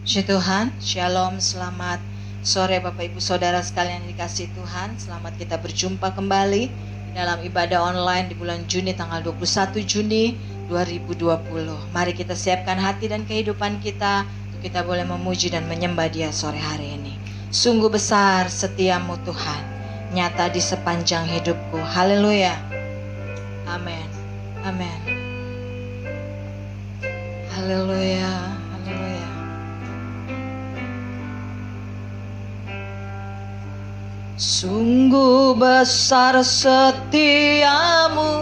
Puji Tuhan, Shalom, selamat sore Bapak Ibu Saudara sekalian yang dikasihi Tuhan. Selamat kita berjumpa kembali dalam ibadah online di bulan Juni tanggal 21 Juni 2020. Mari kita siapkan hati dan kehidupan kita untuk kita boleh memuji dan menyembah Dia sore hari ini. Sungguh besar setiamu Tuhan, nyata di sepanjang hidupku. Haleluya. Amin. Amin. Haleluya. Haleluya. Sungguh besar setiamu,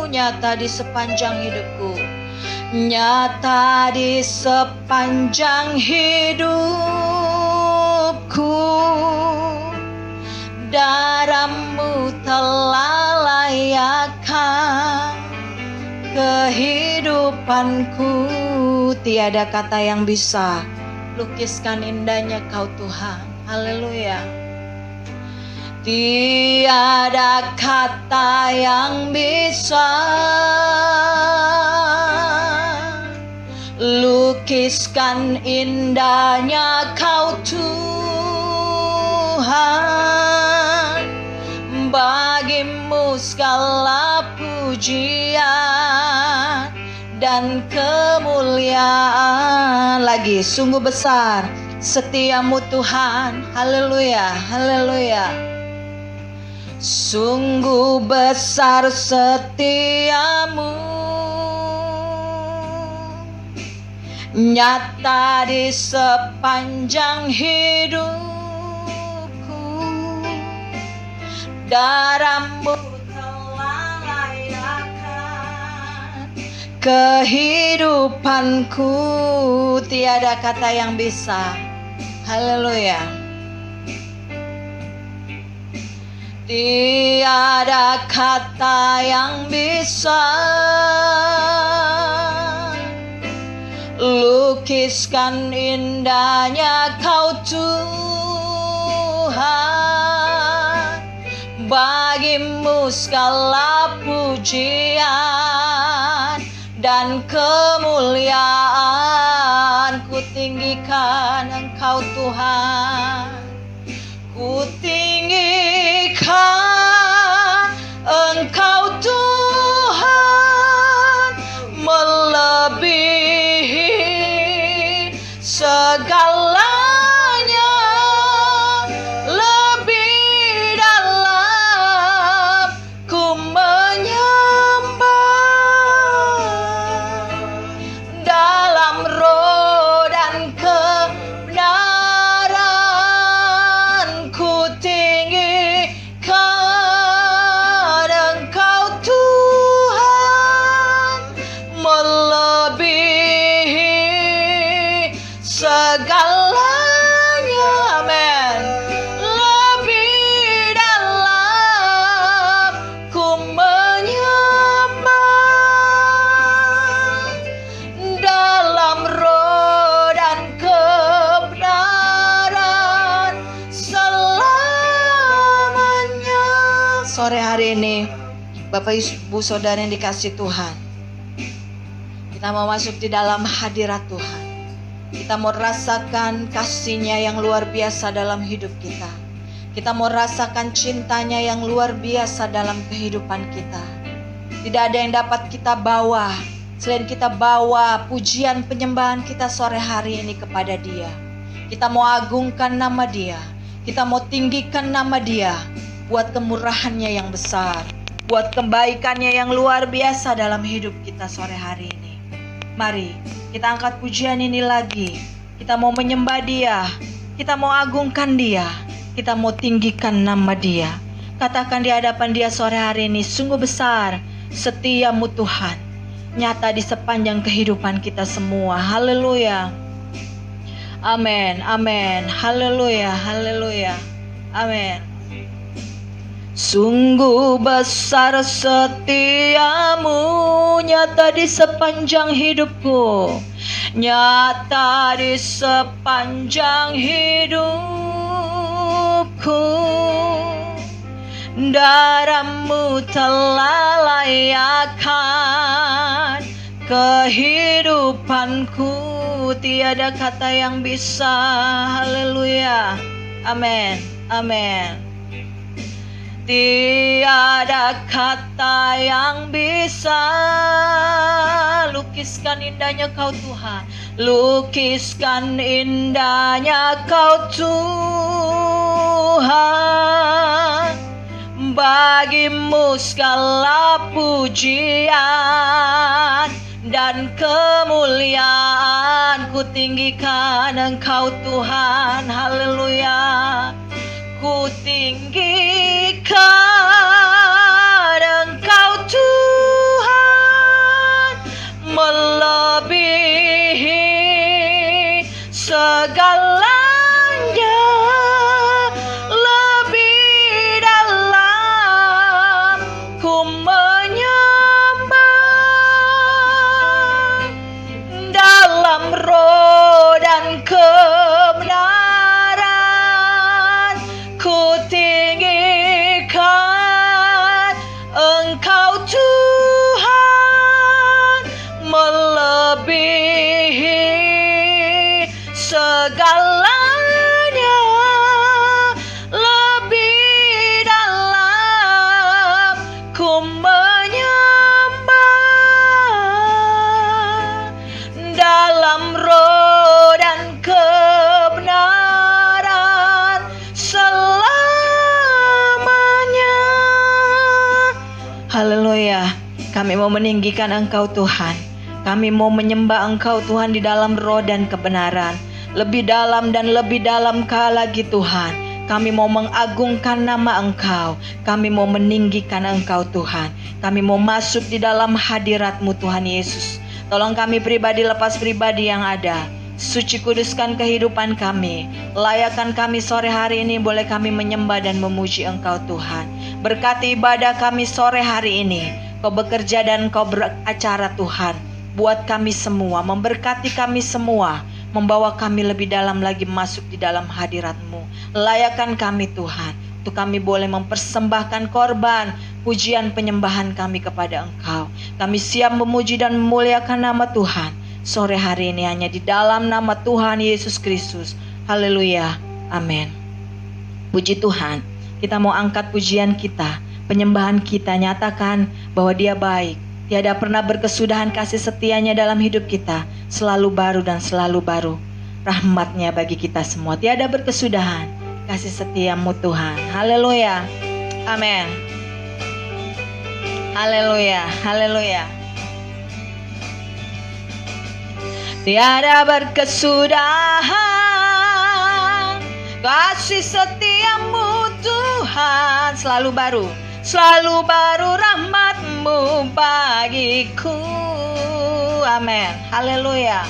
nyata di sepanjang hidupku, nyata di sepanjang hidupku. Darahmu telah layakkan kehidupanku. Tiada kata yang bisa lukiskan indahnya Kau Tuhan. Haleluya. Tiada kata yang bisa lukiskan indahnya Kau Tuhan. Bagimu segala pujian dan kemuliaan. Lagi, sungguh besar setiamu Tuhan. Haleluya, haleluya. Sungguh besar setiamu, nyata di sepanjang hidupku. Darahmu telah layakkan kehidupanku. Tiada kata yang bisa. Haleluya. Tiada kata yang bisa lukiskan indahnya Kau Tuhan. Bagimu segala pujian dan kemuliaan. Ku tinggikan Engkau Tuhan, ku tinggikan Engkau Tuhan, melebihi segalanya, lebih dalam ku menyembah, dalam roh dan kebenaran ku tinggikan Engkau Tuhan, melebihi segalanya. Amin. Lebih dalam ku menyembah, dalam roh dan kebenaran selamanya. Sore hari ini Bapak Ibu Saudara yang dikasihi Tuhan, kita mau masuk di dalam hadirat Tuhan. Kita mau rasakan kasih-Nya yang luar biasa dalam hidup kita. Kita mau rasakan cintanya yang luar biasa dalam kehidupan kita. Tidak ada yang dapat kita bawa selain kita bawa pujian penyembahan kita sore hari ini kepada Dia. Kita mau agungkan nama Dia, kita mau tinggikan nama Dia buat kemurahannya yang besar, buat kebaikannya yang luar biasa dalam hidup kita sore hari ini. Mari kita angkat pujian ini lagi. Kita mau menyembah Dia, kita mau agungkan Dia, kita mau tinggikan nama Dia. Katakan di hadapan Dia sore hari ini, sungguh besar setiamu Tuhan, nyata di sepanjang kehidupan kita semua. Haleluya. Amin, amin. Haleluya, haleluya. Amin. Sungguh besar setiamu, nyata di sepanjang hidupku, nyata di sepanjang hidupku. Darahmu telah layakkan kehidupanku. Tiada kata yang bisa. Haleluya. Amin. Amin. Tiada kata yang bisa lukiskan indahnya Kau Tuhan. Lukiskan indahnya Kau Tuhan. Bagimu segala pujian dan kemuliaan. Ku tinggikan Engkau Tuhan. Haleluya. Ku tinggikan Engkau Tuhan, melebihi segalanya, lebih dalam ku menyembah, dalam roh dan kebenaran. Ku tinggikan Engkau Tuhan, melebihi segalanya, lebih dalam ku menyembah, dalam roh dan kebenaran selamanya. Haleluya. Kami mau meninggikan Engkau Tuhan. Kami mau menyembah Engkau Tuhan di dalam roh dan kebenaran. Lebih dalam dan lebih dalam lagi Tuhan. Kami mau mengagungkan nama Engkau. Kami mau meninggikan Engkau Tuhan. Kami mau masuk di dalam hadirat-Mu Tuhan Yesus. Tolong kami pribadi lepas pribadi yang ada. Suci kuduskan kehidupan kami. Layakan kami sore hari ini, boleh kami menyembah dan memuji Engkau Tuhan. Berkati ibadah kami sore hari ini. Kau bekerja dan Kau beracara Tuhan. Buat kami semua, memberkati kami semua, membawa kami lebih dalam lagi masuk di dalam hadirat-Mu. Layakan kami Tuhan, untuk kami boleh mempersembahkan korban, pujian penyembahan kami kepada Engkau. Kami siap memuji dan memuliakan nama Tuhan sore hari ini hanya di dalam nama Tuhan Yesus Kristus. Haleluya. Amin. Puji Tuhan. Kita mau angkat pujian kita, penyembahan kita, nyatakan bahwa Dia baik. Tiada pernah berkesudahan kasih setianya dalam hidup kita. Selalu baru dan selalu baru rahmat-Nya bagi kita semua. Tiada berkesudahan kasih setia-Mu Tuhan. Haleluya. Amin. Haleluya. Haleluya. Tiada berkesudahan kasih setia-Mu Tuhan. Selalu baru. Selalu baru rahmat-Mu bagiku. Amin. Haleluya.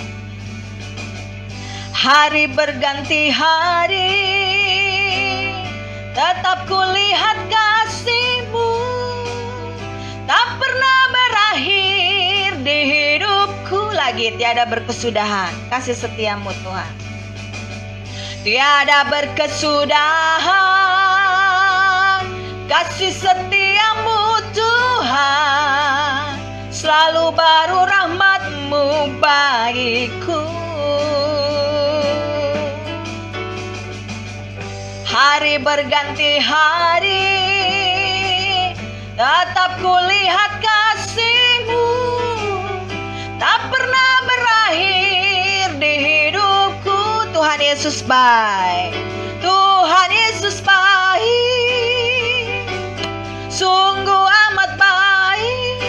Hari berganti hari, tetap kulihat kasih-Mu, tak pernah berakhir di hidupku lagi. Tiada berkesudahan kasih setia-Mu Tuhan. Tiada berkesudahan kasih setia-Mu Tuhan. Selalu baru rahmat-Mu bagiku. Hari berganti hari, tetap kulihat kasih-Mu, tak pernah berakhir di hidupku. Tuhan Yesus baik. Tuhan Yesus baik. Sungguh amat baik.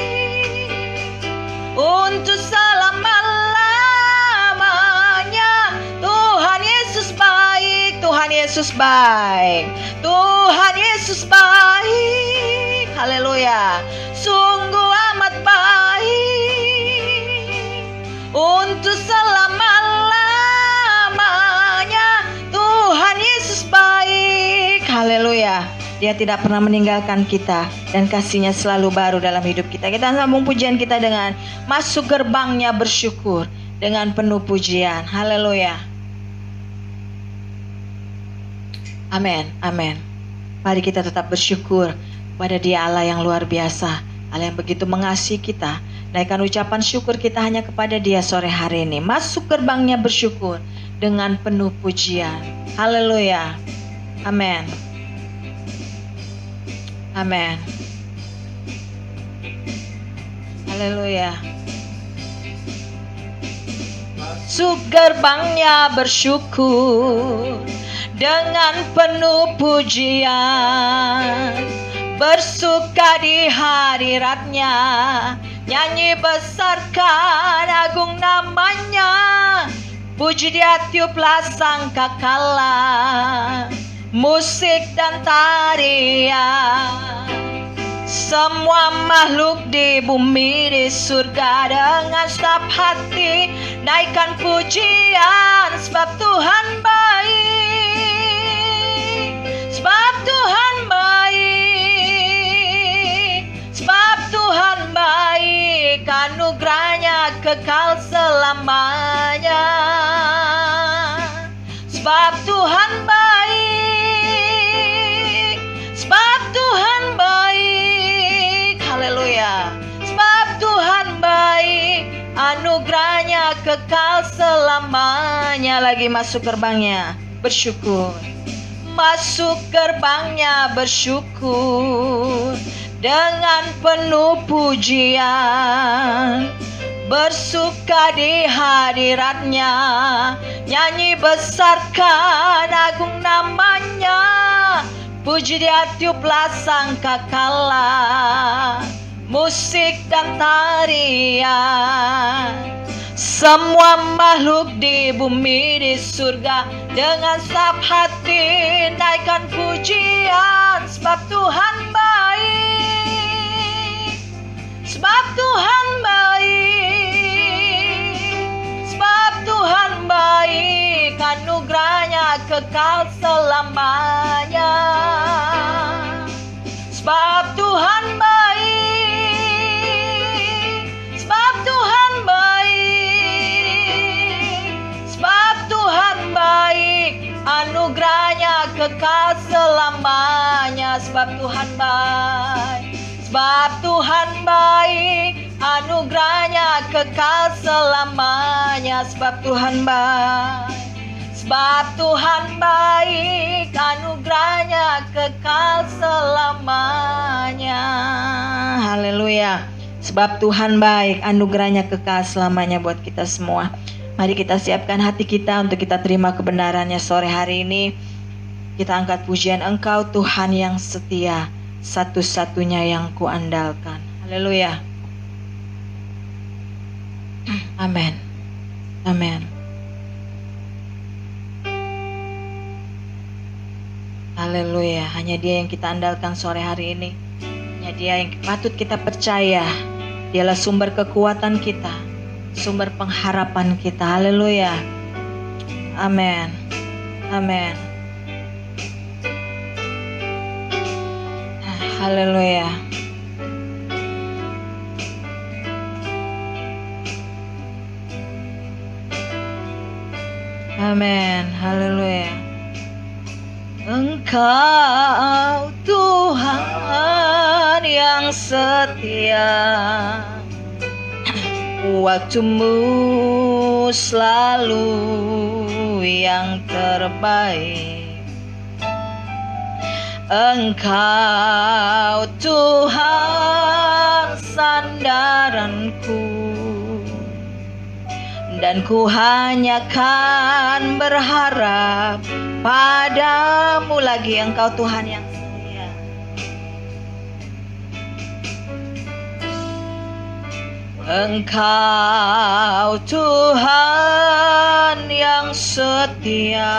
Untuk selama-lamanya. Tuhan Yesus baik. Tuhan Yesus baik. Tuhan Yesus baik. Haleluya. Sungguh amat baik. Untuk selama-lamanya. Tuhan Yesus baik. Haleluya. Dia tidak pernah meninggalkan kita dan kasih-Nya selalu baru dalam hidup kita. Kita sambung pujian kita dengan masuk gerbang-Nya bersyukur dengan penuh pujian. Haleluya. Amin. Amin. Mari kita tetap bersyukur pada Dia Allah yang luar biasa, Allah yang begitu mengasihi kita, Naikkan ucapan syukur kita hanya kepada Dia sore hari ini. Masuk gerbangnya bersyukur dengan penuh pujian. Haleluya. Amin. Amin. Haleluya. Masuk gerbangnya bersyukur dengan penuh pujian, bersuka di hadiratnya, nyanyi besarkan agung namanya, puji Dia tiuplah sangkakala, musik dan tarian. Semua makhluk di bumi di surga dengan segenap hati naikkan pujian, sebab Tuhan baik, sebab Tuhan baik, sebab Tuhan baik, anugerahnya kekal selamanya. Sebab Tuhan baik, sebab Tuhan baik, haleluya. Sebab Tuhan baik, anugerahnya kekal selamanya. Lagi masuk gerbangnya bersyukur, masuk gerbangnya bersyukur dengan penuh pujian, bersuka di hadiratnya, nyanyi besarkan agung namanya, puji Dia tiuplah sangkakala, musik dan tarian. Semua makhluk di bumi di surga dengan segenap hati naikkan pujian, sebab Tuhan baik, sebab Tuhan baik, sebab Tuhan baik, anugerahnya kekal selamanya. Sebab Tuhan baik, sebab Tuhan baik, sebab Tuhan baik, anugerahnya kekal selamanya. Sebab Tuhan baik, sebab Tuhan baik, anugerahnya kekal selamanya. Sebab Tuhan baik, sebab Tuhan baik, anugerahnya kekal selamanya. Haleluya. Sebab Tuhan baik, anugerahnya kekal selamanya buat kita semua. Mari kita siapkan hati kita untuk kita terima kebenarannya sore hari ini. Kita angkat pujian, Engkau Tuhan yang setia, satu-satunya yang kuandalkan. Haleluya. Amin. Amin. Haleluya. Hanya Dia yang kita andalkan sore hari ini. Hanya Dia yang patut kita percaya. Dialah sumber kekuatan kita, sumber pengharapan kita. Haleluya. Amin. Amin. Haleluya. Amin. Haleluya. Engkau Tuhan yang setia, waktumu selalu yang terbaik. Engkau Tuhan sandaranku, dan ku hanya kan berharap padamu lagi. Engkau Tuhan yang setia. Engkau Tuhan yang setia,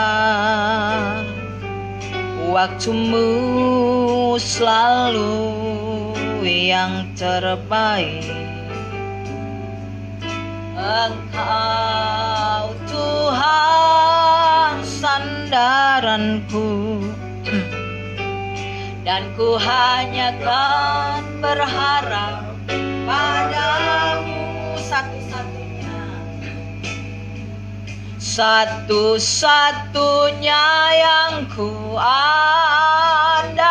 waktumu selalu yang terbaik. Engkau Tuhan sandaranku, dan ku hanya kan berharap padamu satu-satunya, satu-satunya yang ku andalkan,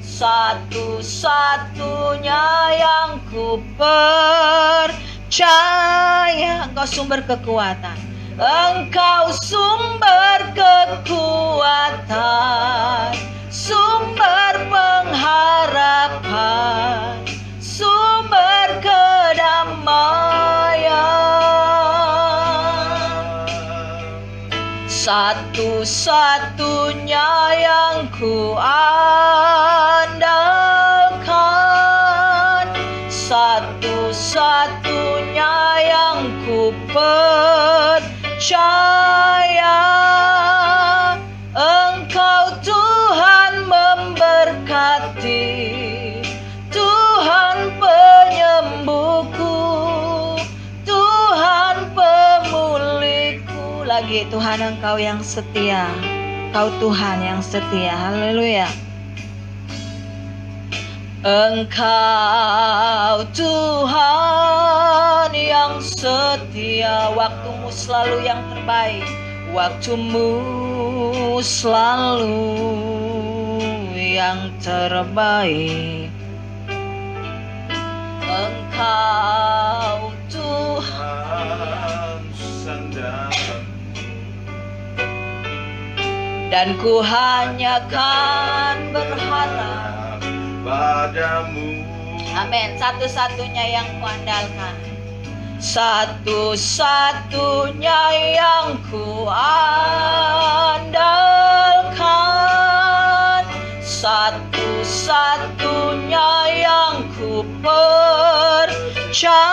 satu Satu-satunya yang ku percaya. Engkau sumber kekuatan, Engkau sumber kekuatan, sumber pengharapan, sumber kedamaian. Satu-satunya yang ku andalkan, satu-satunya yang ku percaya. Engkau Tuhan memberkati, Tuhan penyembuhku, Tuhan pemulihku. Lagi, Tuhan Engkau yang setia, Engkau Tuhan yang setia. Haleluya. Engkau Tuhan yang setia, waktumu selalu yang terbaik, waktumu selalu yang terbaik. Engkau Tuhan sandaran, dan ku hanya kan berharap padamu. Amin. Satu-satunya yang ku andalkan, satu-satunya yang ku andalkan, satu-satunya yang ku percaya.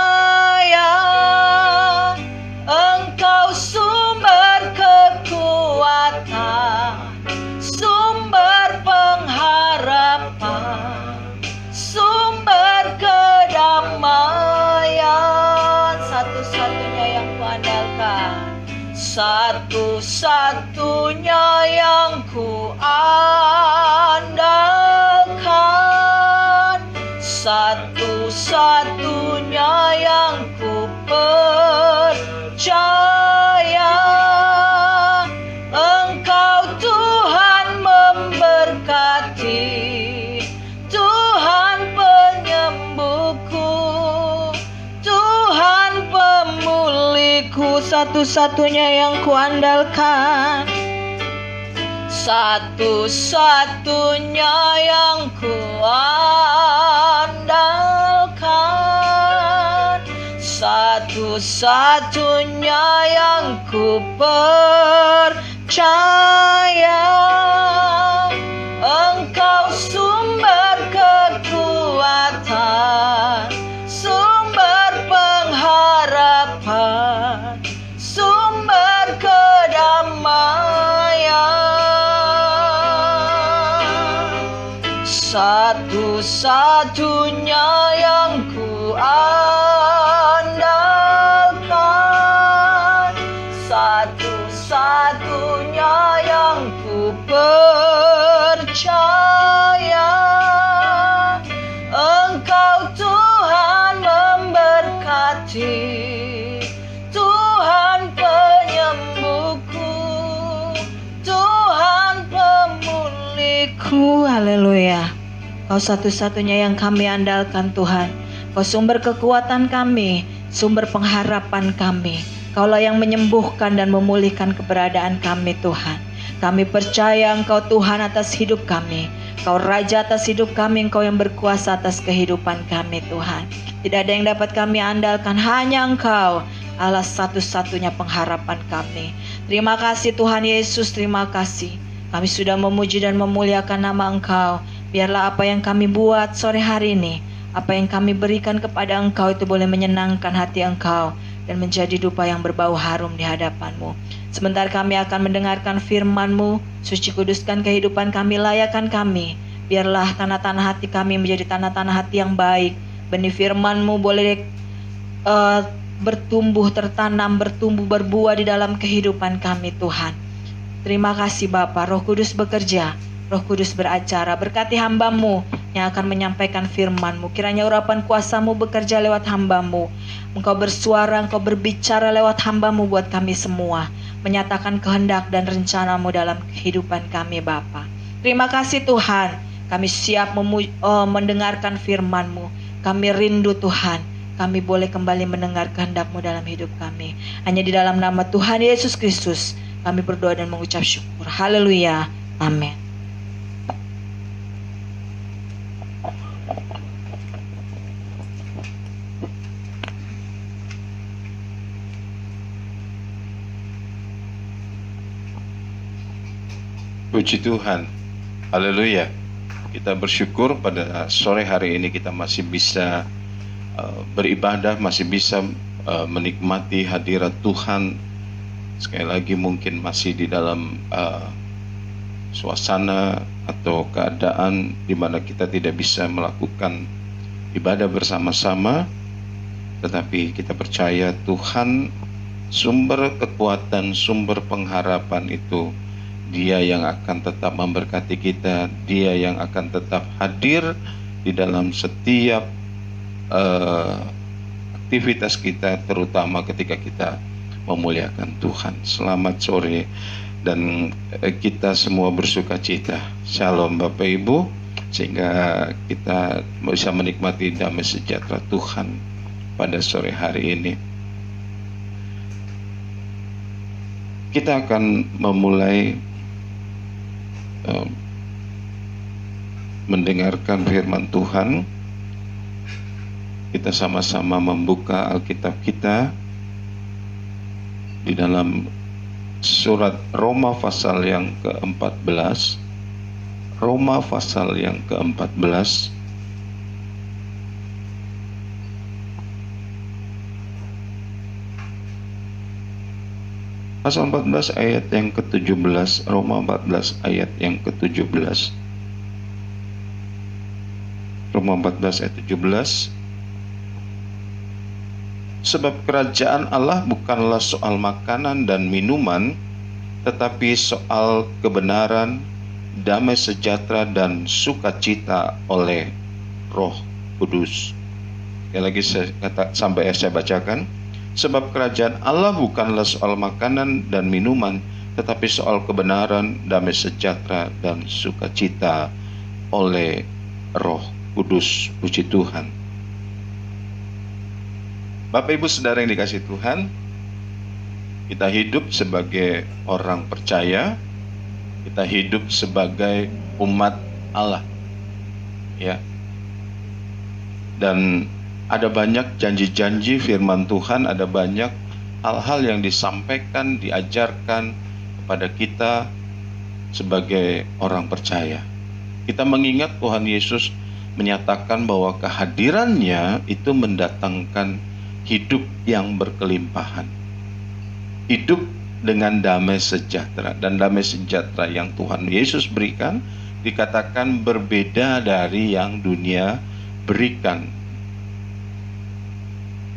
Engkau sumber kekuatan, sumber pengharapan, sumber kedamaian. Satu-satunya yang ku andalkan, satu-satunya yang ku andalkan, satu-satunya yang ku percaya. Engkau Tuhan memberkati, Tuhan penyembuhku, Tuhan pemulihku. Satu-satunya yang ku andalkan, satu-satunya yang ku andalkan, satu-satunya yang ku percaya. Engkau sumber kekuatan, sumber pengharapan, sumber kedamaian. Satu-satunya yang ku andalkan, satu-satunya yang ku percaya. Engkau Tuhan memberkati, Tuhan penyembuhku, Tuhan pemulihku. Haleluya. Kau satu-satunya yang kami andalkan Tuhan. Kau sumber kekuatan kami, sumber pengharapan kami. Kaulah yang menyembuhkan dan memulihkan keberadaan kami Tuhan. Kami percaya Engkau Tuhan atas hidup kami. Kau Raja atas hidup kami, Engkau yang berkuasa atas kehidupan kami Tuhan. Tidak ada yang dapat kami andalkan, hanya Engkau, Allah satu-satunya pengharapan kami. Terima kasih Tuhan Yesus, terima kasih. Kami sudah memuji dan memuliakan nama Engkau. Biarlah apa yang kami buat sore hari ini, apa yang kami berikan kepada Engkau itu boleh menyenangkan hati Engkau dan menjadi dupa yang berbau harum di hadapan-Mu. Sebentar kami akan mendengarkan firman-Mu. Suci kuduskan kehidupan kami, layakan kami. Biarlah tanah-tanah hati kami menjadi tanah-tanah hati yang baik. Benih firman-Mu boleh bertumbuh, tertanam, bertumbuh, berbuah di dalam kehidupan kami Tuhan. Terima kasih Bapa. Roh Kudus bekerja, Roh Kudus beracara. Berkati hamba-Mu yang akan menyampaikan firman-Mu. Kiranya urapan kuasa-Mu bekerja lewat hamba-Mu. Engkau bersuara, Engkau berbicara lewat hamba-Mu buat kami semua. Menyatakan kehendak dan rencana-Mu dalam kehidupan kami Bapa. Terima kasih Tuhan. Kami siap mendengarkan firman-Mu. Kami rindu Tuhan, kami boleh kembali mendengar kehendak-Mu dalam hidup kami. Hanya di dalam nama Tuhan Yesus Kristus kami berdoa dan mengucap syukur. Haleluya. Amin. Puji Tuhan. Haleluya. Kita bersyukur pada sore hari ini kita masih bisa beribadah, masih bisa menikmati hadirat Tuhan. Sekali lagi mungkin masih di dalam suasana atau keadaan di mana kita tidak bisa melakukan ibadah bersama-sama, tetapi kita percaya Tuhan sumber kekuatan, sumber pengharapan itu Dia yang akan tetap memberkati kita, Dia yang akan tetap hadir di dalam setiap aktivitas kita, terutama ketika kita memuliakan Tuhan. Selamat sore dan kita semua bersuka cita. Shalom Bapak Ibu, sehingga kita bisa menikmati damai sejahtera Tuhan pada sore hari ini. Kita akan memulai mendengarkan firman Tuhan. Kita sama-sama membuka Alkitab kita di dalam surat Roma pasal yang ke-14. Roma pasal yang ke-14. Pasal 14 ayat yang ke-17. Roma 14 ayat yang ke-17. Roma 14 ayat 17. Sebab kerajaan Allah bukanlah soal makanan dan minuman, tetapi soal kebenaran, damai sejahtera dan sukacita oleh Roh Kudus. Sekali lagi saya bacakan. Sebab kerajaan Allah bukanlah soal makanan dan minuman, tetapi soal kebenaran, damai sejahtera dan sukacita oleh Roh Kudus. Puji Tuhan. Bapak Ibu Saudara yang dikasihi Tuhan, kita hidup sebagai orang percaya, kita hidup sebagai umat Allah, ya. Dan ada banyak janji-janji firman Tuhan, ada banyak hal-hal yang disampaikan, diajarkan kepada kita sebagai orang percaya. Kita mengingat Tuhan Yesus menyatakan bahwa kehadirannya itu mendatangkan hidup yang berkelimpahan, hidup dengan damai sejahtera. Dan damai sejahtera yang Tuhan Yesus berikan dikatakan berbeda dari yang dunia berikan,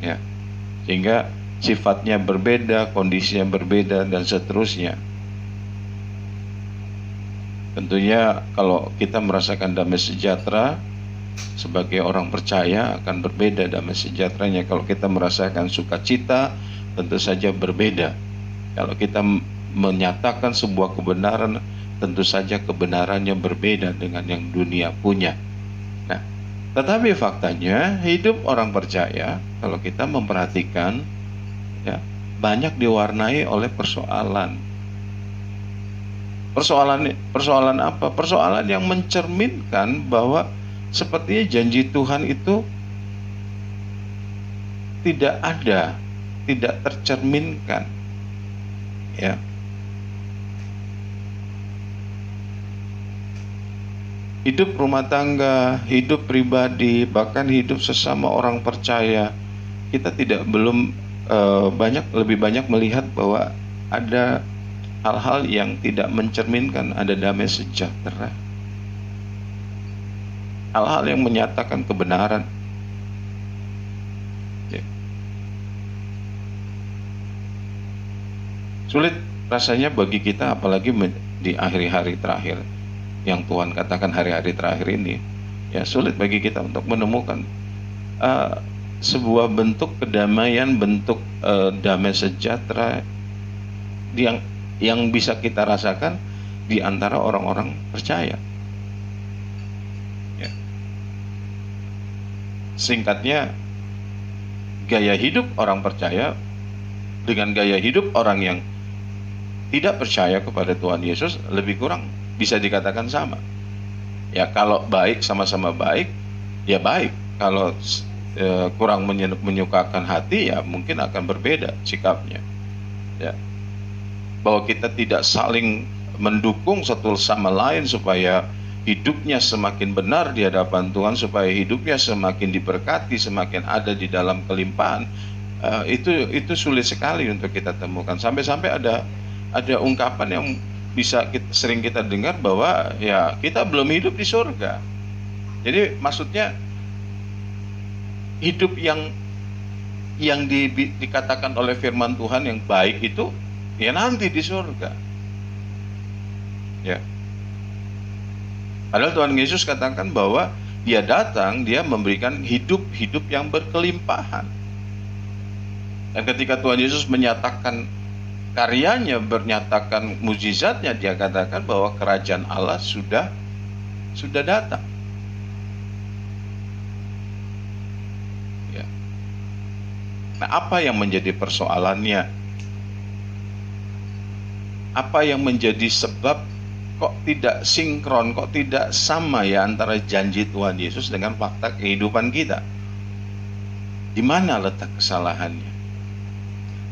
ya. Sehingga sifatnya berbeda, kondisinya berbeda dan seterusnya. Tentunya kalau kita merasakan damai sejahtera sebagai orang percaya akan berbeda damai sejahteranya. Kalau kita merasakan sukacita tentu saja berbeda. Kalau kita menyatakan sebuah kebenaran tentu saja kebenarannya berbeda dengan yang dunia punya. Nah, tetapi faktanya hidup orang percaya kalau kita memperhatikan, ya, banyak diwarnai oleh persoalan. Persoalan apa? Persoalan yang mencerminkan bahwa sepertinya janji Tuhan itu tidak ada, tidak tercerminkan, ya. Hidup rumah tangga, hidup pribadi, bahkan hidup sesama orang percaya, kita lebih banyak melihat bahwa ada hal-hal yang tidak mencerminkan ada damai sejahtera. Hal-hal yang menyatakan kebenaran. Sulit rasanya bagi kita, apalagi di hari-hari terakhir yang Tuhan katakan hari-hari terakhir ini, ya, sulit bagi kita untuk menemukan sebuah bentuk kedamaian, bentuk damai sejahtera yang bisa kita rasakan di antara orang-orang percaya. Singkatnya, gaya hidup orang percaya dengan gaya hidup orang yang tidak percaya kepada Tuhan Yesus lebih kurang bisa dikatakan sama. Ya, kalau baik sama-sama baik, ya baik. Kalau kurang menyukakan hati, ya mungkin akan berbeda sikapnya. Ya, bahwa kita tidak saling mendukung satu sama lain supaya hidupnya semakin benar di hadapan Tuhan, supaya hidupnya semakin diberkati, semakin ada di dalam kelimpahan, itu sulit sekali untuk kita temukan. Sampai-sampai ada ungkapan yang sering kita dengar bahwa ya kita belum hidup di surga. Jadi maksudnya hidup yang dikatakan oleh firman Tuhan yang baik itu ya nanti di surga. Ya. Padahal Tuhan Yesus katakan bahwa Dia datang, Dia memberikan hidup yang berkelimpahan. Dan ketika Tuhan Yesus menyatakan karyanya, menyatakan mukjizatnya, Dia katakan bahwa kerajaan Allah sudah datang. Ya. Nah, apa yang menjadi persoalannya? Apa yang menjadi sebab kok tidak sinkron, kok tidak sama ya antara janji Tuhan Yesus dengan fakta kehidupan kita? Di mana letak kesalahannya?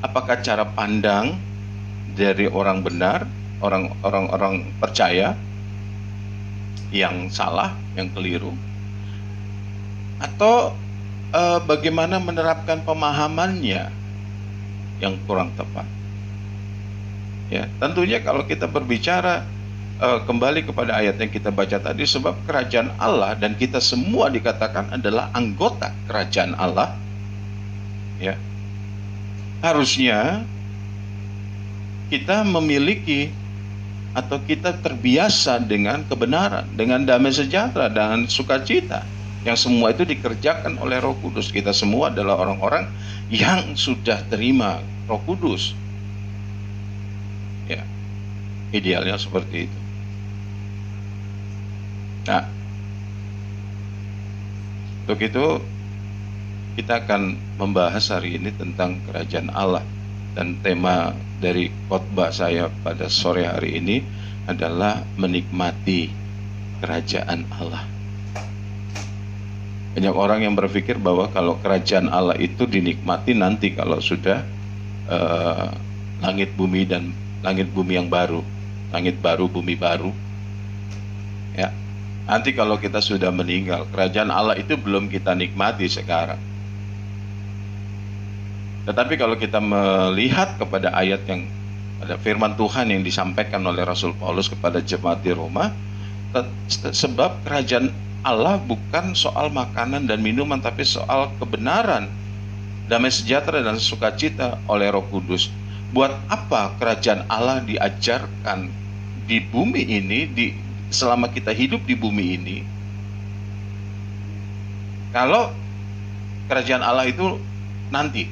Apakah cara pandang dari orang benar, orang percaya yang salah, yang keliru? Atau bagaimana menerapkan pemahamannya yang kurang tepat? Ya, tentunya kalau kita berbicara kembali kepada ayat yang kita baca tadi, sebab kerajaan Allah dan kita semua dikatakan adalah anggota kerajaan Allah. Ya, harusnya kita memiliki atau kita terbiasa dengan kebenaran, dengan damai sejahtera, dengan sukacita, yang semua itu dikerjakan oleh Roh Kudus. Kita semua adalah orang-orang yang sudah terima Roh Kudus. Ya, idealnya seperti itu. Nah, untuk itu kita akan membahas hari ini tentang kerajaan Allah, dan tema dari khotbah saya pada sore hari ini adalah menikmati kerajaan Allah. Banyak orang yang berpikir bahwa kalau kerajaan Allah itu dinikmati nanti kalau sudah langit bumi yang baru, langit baru, bumi baru. Ya. Nanti kalau kita sudah meninggal, kerajaan Allah itu belum kita nikmati sekarang. Tetapi kalau kita melihat kepada ayat yang ada firman Tuhan yang disampaikan oleh Rasul Paulus kepada jemaat di Roma, sebab kerajaan Allah bukan soal makanan dan minuman, tapi soal kebenaran, damai sejahtera dan sukacita oleh Roh Kudus. Buat apa kerajaan Allah diajarkan di bumi ini, selama kita hidup di bumi ini, kalau kerajaan Allah itu nanti?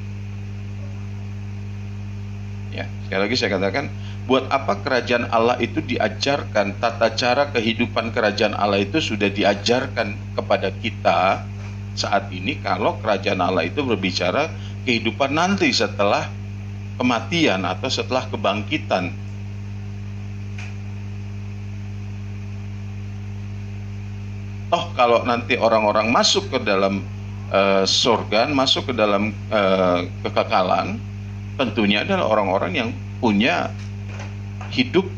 Ya, sekali lagi saya katakan, buat apa kerajaan Allah itu diajarkan? Tata cara kehidupan kerajaan Allah itu sudah diajarkan kepada kita saat ini, kalau kerajaan Allah itu berbicara kehidupan nanti setelah kematian atau setelah kebangkitan. Toh kalau nanti orang-orang masuk ke dalam surga, masuk ke dalam kekekalan, tentunya adalah orang-orang yang punya hidup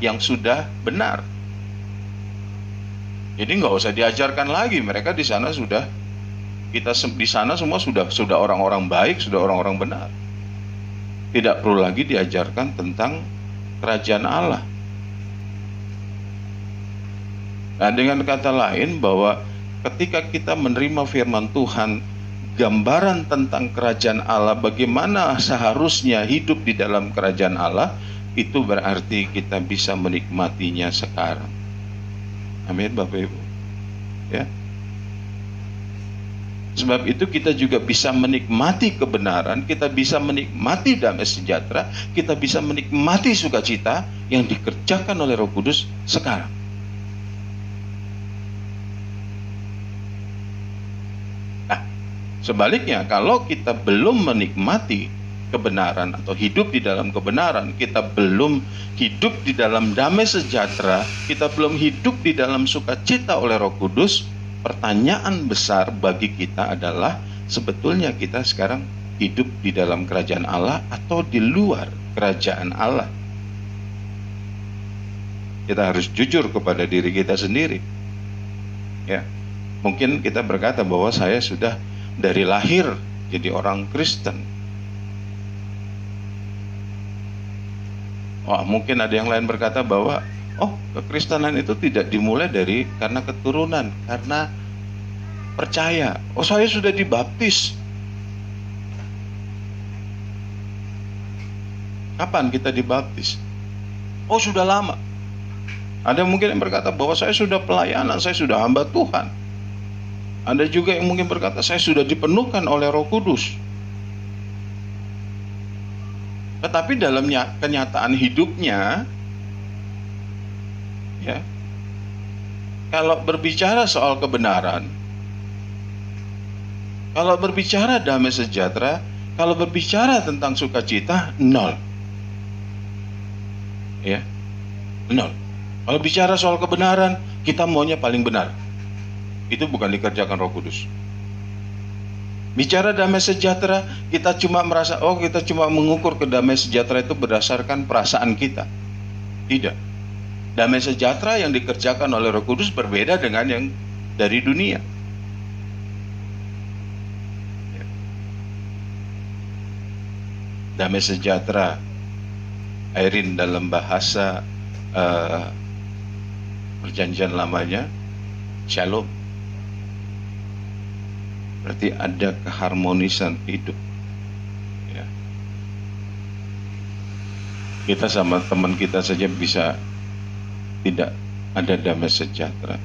yang sudah benar. Jadi nggak usah diajarkan lagi, mereka di sana sudah, kita di sana semua sudah orang-orang baik, sudah orang-orang benar. Tidak perlu lagi diajarkan tentang kerajaan Allah. Nah, dengan kata lain, bahwa ketika kita menerima firman Tuhan, gambaran tentang kerajaan Allah, bagaimana seharusnya hidup di dalam kerajaan Allah, itu berarti kita bisa menikmatinya sekarang. Amin, Bapak Ibu. Ya. Sebab itu kita juga bisa menikmati kebenaran, kita bisa menikmati damai sejahtera, kita bisa menikmati sukacita yang dikerjakan oleh Roh Kudus sekarang. Sebaliknya, kalau kita belum menikmati kebenaran atau hidup di dalam kebenaran, kita belum hidup di dalam damai sejahtera, kita belum hidup di dalam sukacita oleh Roh Kudus, pertanyaan besar bagi kita adalah, sebetulnya kita sekarang hidup di dalam kerajaan Allah atau di luar kerajaan Allah? Kita harus jujur kepada diri kita sendiri. Ya, mungkin kita berkata bahwa saya sudah dari lahir jadi orang Kristen. Oh, mungkin ada yang lain berkata bahwa kekristenan itu tidak dimulai karena keturunan, karena percaya. Oh, saya sudah dibaptis. Kapan kita dibaptis? Oh, sudah lama. Ada mungkin yang berkata bahwa saya sudah pelayanan, saya sudah hamba Tuhan. Ada juga yang mungkin berkata saya sudah dipenuhkan oleh Roh Kudus. Tetapi dalam kenyataan hidupnya, ya, kalau berbicara soal kebenaran, kalau berbicara damai sejahtera, kalau berbicara tentang sukacita, nol. Ya, nol. Kalau bicara soal kebenaran, kita maunya paling benar. Itu bukan dikerjakan Roh Kudus. Bicara damai sejahtera, kita cuma merasa, kita cuma mengukur ke damai sejahtera itu berdasarkan perasaan kita. Tidak. Damai sejahtera yang dikerjakan oleh Roh Kudus berbeda dengan yang dari dunia. Damai sejahtera, Airin dalam bahasa perjanjian lamanya, shalom. Berarti ada keharmonisan hidup. Ya. Kita sama teman kita saja bisa tidak ada damai sejahtera.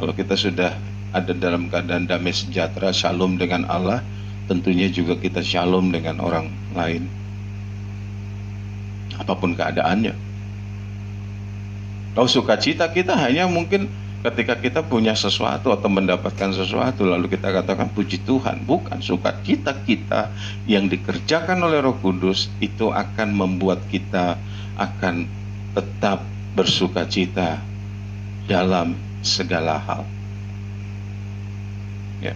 Kalau kita sudah ada dalam keadaan damai sejahtera, shalom dengan Allah, tentunya juga kita shalom dengan orang lain. Apapun keadaannya. Kalau sukacita kita hanya mungkin ketika kita punya sesuatu atau mendapatkan sesuatu, lalu kita katakan puji Tuhan. Bukan, sukacita kita yang dikerjakan oleh Roh Kudus itu akan membuat kita akan tetap bersukacita dalam segala hal. Ya.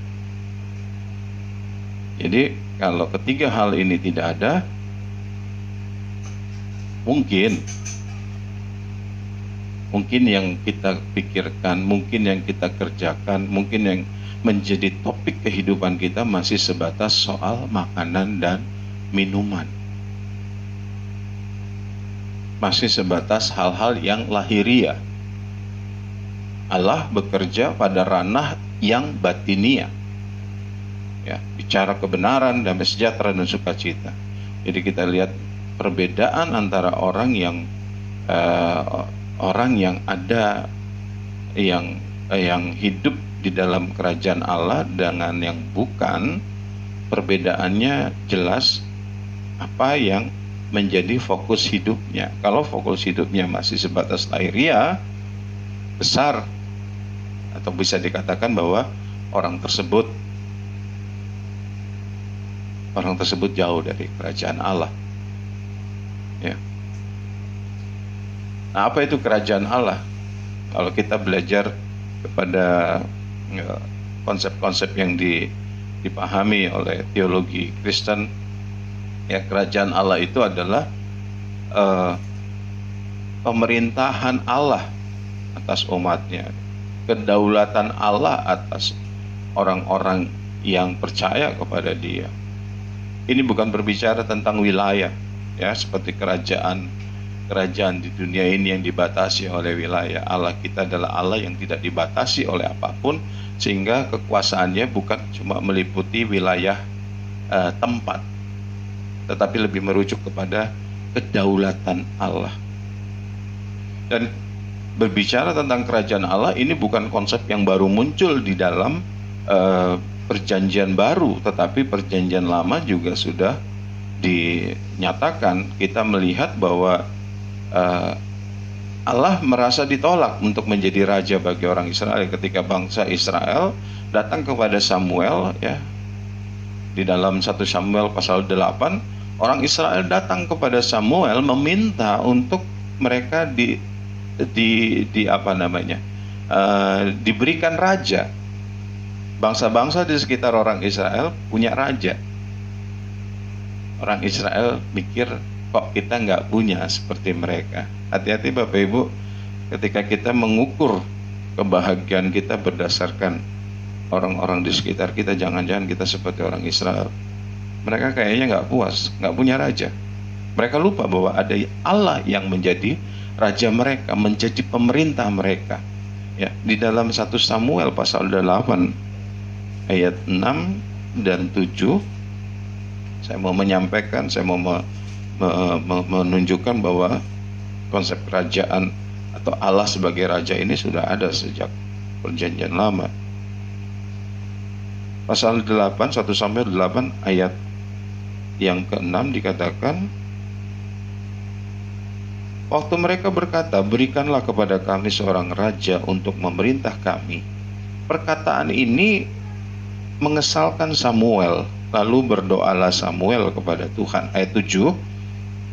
Jadi kalau ketiga hal ini tidak ada, mungkin yang kita pikirkan, mungkin yang kita kerjakan, mungkin yang menjadi topik kehidupan kita masih sebatas soal makanan dan minuman. Masih sebatas hal-hal yang lahiriah. Allah bekerja pada ranah yang batinia. Ya, bicara kebenaran, damai sejahtera dan sukacita. Jadi kita lihat perbedaan antara orang yang ada yang hidup di dalam kerajaan Allah dengan yang bukan. Perbedaannya jelas apa yang menjadi fokus hidupnya. Kalau fokus hidupnya masih sebatas lahiriah, besar, atau bisa dikatakan bahwa orang tersebut jauh dari kerajaan Allah. Ya. Nah, apa itu kerajaan Allah? Kalau kita belajar kepada konsep-konsep yang dipahami oleh teologi Kristen, ya, kerajaan Allah itu adalah pemerintahan Allah atas umatnya, kedaulatan Allah atas orang-orang yang percaya kepada Dia. Ini bukan berbicara tentang wilayah, ya, seperti kerajaan di dunia ini yang dibatasi oleh wilayah. Allah kita adalah Allah yang tidak dibatasi oleh apapun, sehingga kekuasaannya bukan cuma meliputi wilayah tempat, tetapi lebih merujuk kepada kedaulatan Allah. Dan berbicara tentang kerajaan Allah, ini bukan konsep yang baru muncul di dalam perjanjian baru, tetapi perjanjian lama juga sudah dinyatakan. Kita melihat bahwa Allah merasa ditolak untuk menjadi raja bagi orang Israel ketika bangsa Israel datang kepada Samuel, ya, Di dalam 1 Samuel pasal 8, orang Israel datang kepada Samuel meminta untuk mereka diberikan raja. Bangsa-bangsa di sekitar orang Israel punya raja. Orang Israel mikir, kok kita nggak punya seperti mereka. Hati-hati Bapak Ibu, ketika kita mengukur kebahagiaan kita berdasarkan orang-orang di sekitar kita, jangan-jangan kita seperti orang Israel. Mereka kayaknya nggak puas, nggak punya raja. Mereka lupa bahwa ada Allah yang menjadi raja mereka, menjadi pemerintah mereka. Ya, di dalam 1 Samuel pasal 8 ayat 6 dan 7, saya mau menyampaikan, saya mau menunjukkan bahwa konsep kerajaan atau Allah sebagai raja ini sudah ada sejak Perjanjian Lama. Pasal 8, 1 Samuel 8 ayat yang ke-6 dikatakan, waktu mereka berkata, berikanlah kepada kami seorang raja untuk memerintah kami. Perkataan ini mengesalkan Samuel. Lalu berdoalah Samuel kepada Tuhan. Ayat 7,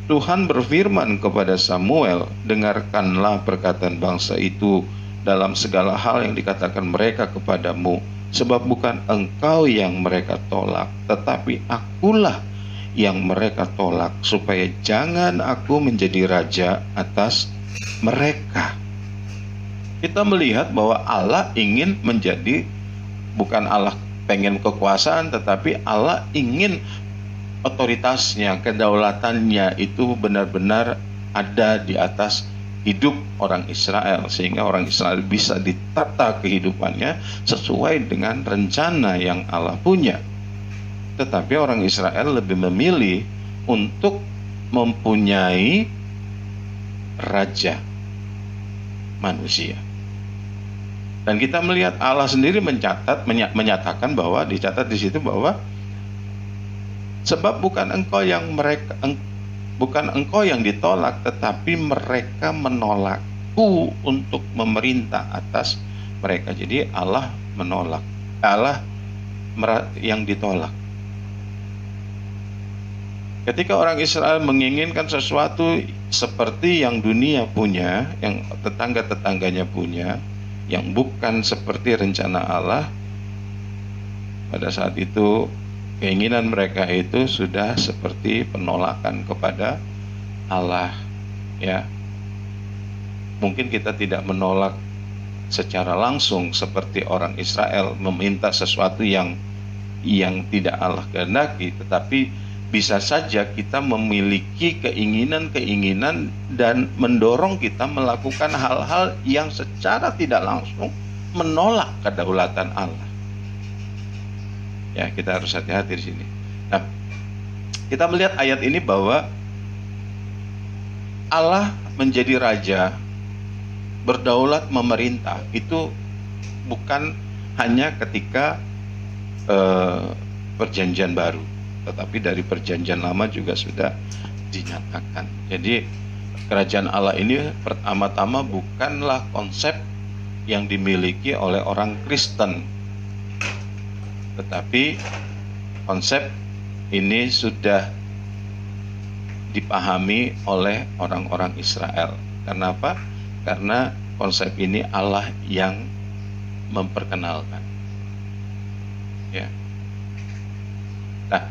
Tuhan berfirman kepada Samuel, dengarkanlah perkataan bangsa itu dalam segala hal yang dikatakan mereka kepadamu, sebab bukan engkau yang mereka tolak, tetapi akulah yang mereka tolak, supaya jangan aku menjadi raja atas mereka. Kita melihat bahwa Allah ingin menjadi, bukan Allah pengen kekuasaan, tetapi Allah ingin otoritasnya, kedaulatannya itu benar-benar ada di atas hidup orang Israel, sehingga orang Israel bisa ditata kehidupannya sesuai dengan rencana yang Allah punya. Tetapi orang Israel lebih memilih untuk mempunyai raja manusia. Dan kita melihat Allah sendiri menyatakan bahwa, dicatat di situ bahwa sebab bukan engkau yang ditolak, tetapi mereka menolakku untuk memerintah atas mereka. Jadi Allah menolak, Allah yang ditolak. Ketika orang Israel menginginkan sesuatu seperti yang dunia punya, yang tetangga-tetangganya punya, yang bukan seperti rencana Allah, pada saat itu keinginan mereka itu sudah seperti penolakan kepada Allah. Ya, mungkin kita tidak menolak secara langsung seperti orang Israel meminta sesuatu yang tidak Allah kehendaki, tetapi bisa saja kita memiliki keinginan-keinginan dan mendorong kita melakukan hal-hal yang secara tidak langsung menolak kedaulatan Allah. Ya, kita harus hati-hati di sini. Nah, kita melihat ayat ini bahwa Allah menjadi raja, berdaulat memerintah, itu bukan hanya ketika Perjanjian Baru, tetapi dari Perjanjian Lama juga sudah dinyatakan. Jadi kerajaan Allah ini pertama-tama bukanlah konsep yang dimiliki oleh orang Kristen, tetapi konsep ini sudah dipahami oleh orang-orang Israel. Kenapa? Karena konsep ini Allah yang memperkenalkan. Ya. Nah,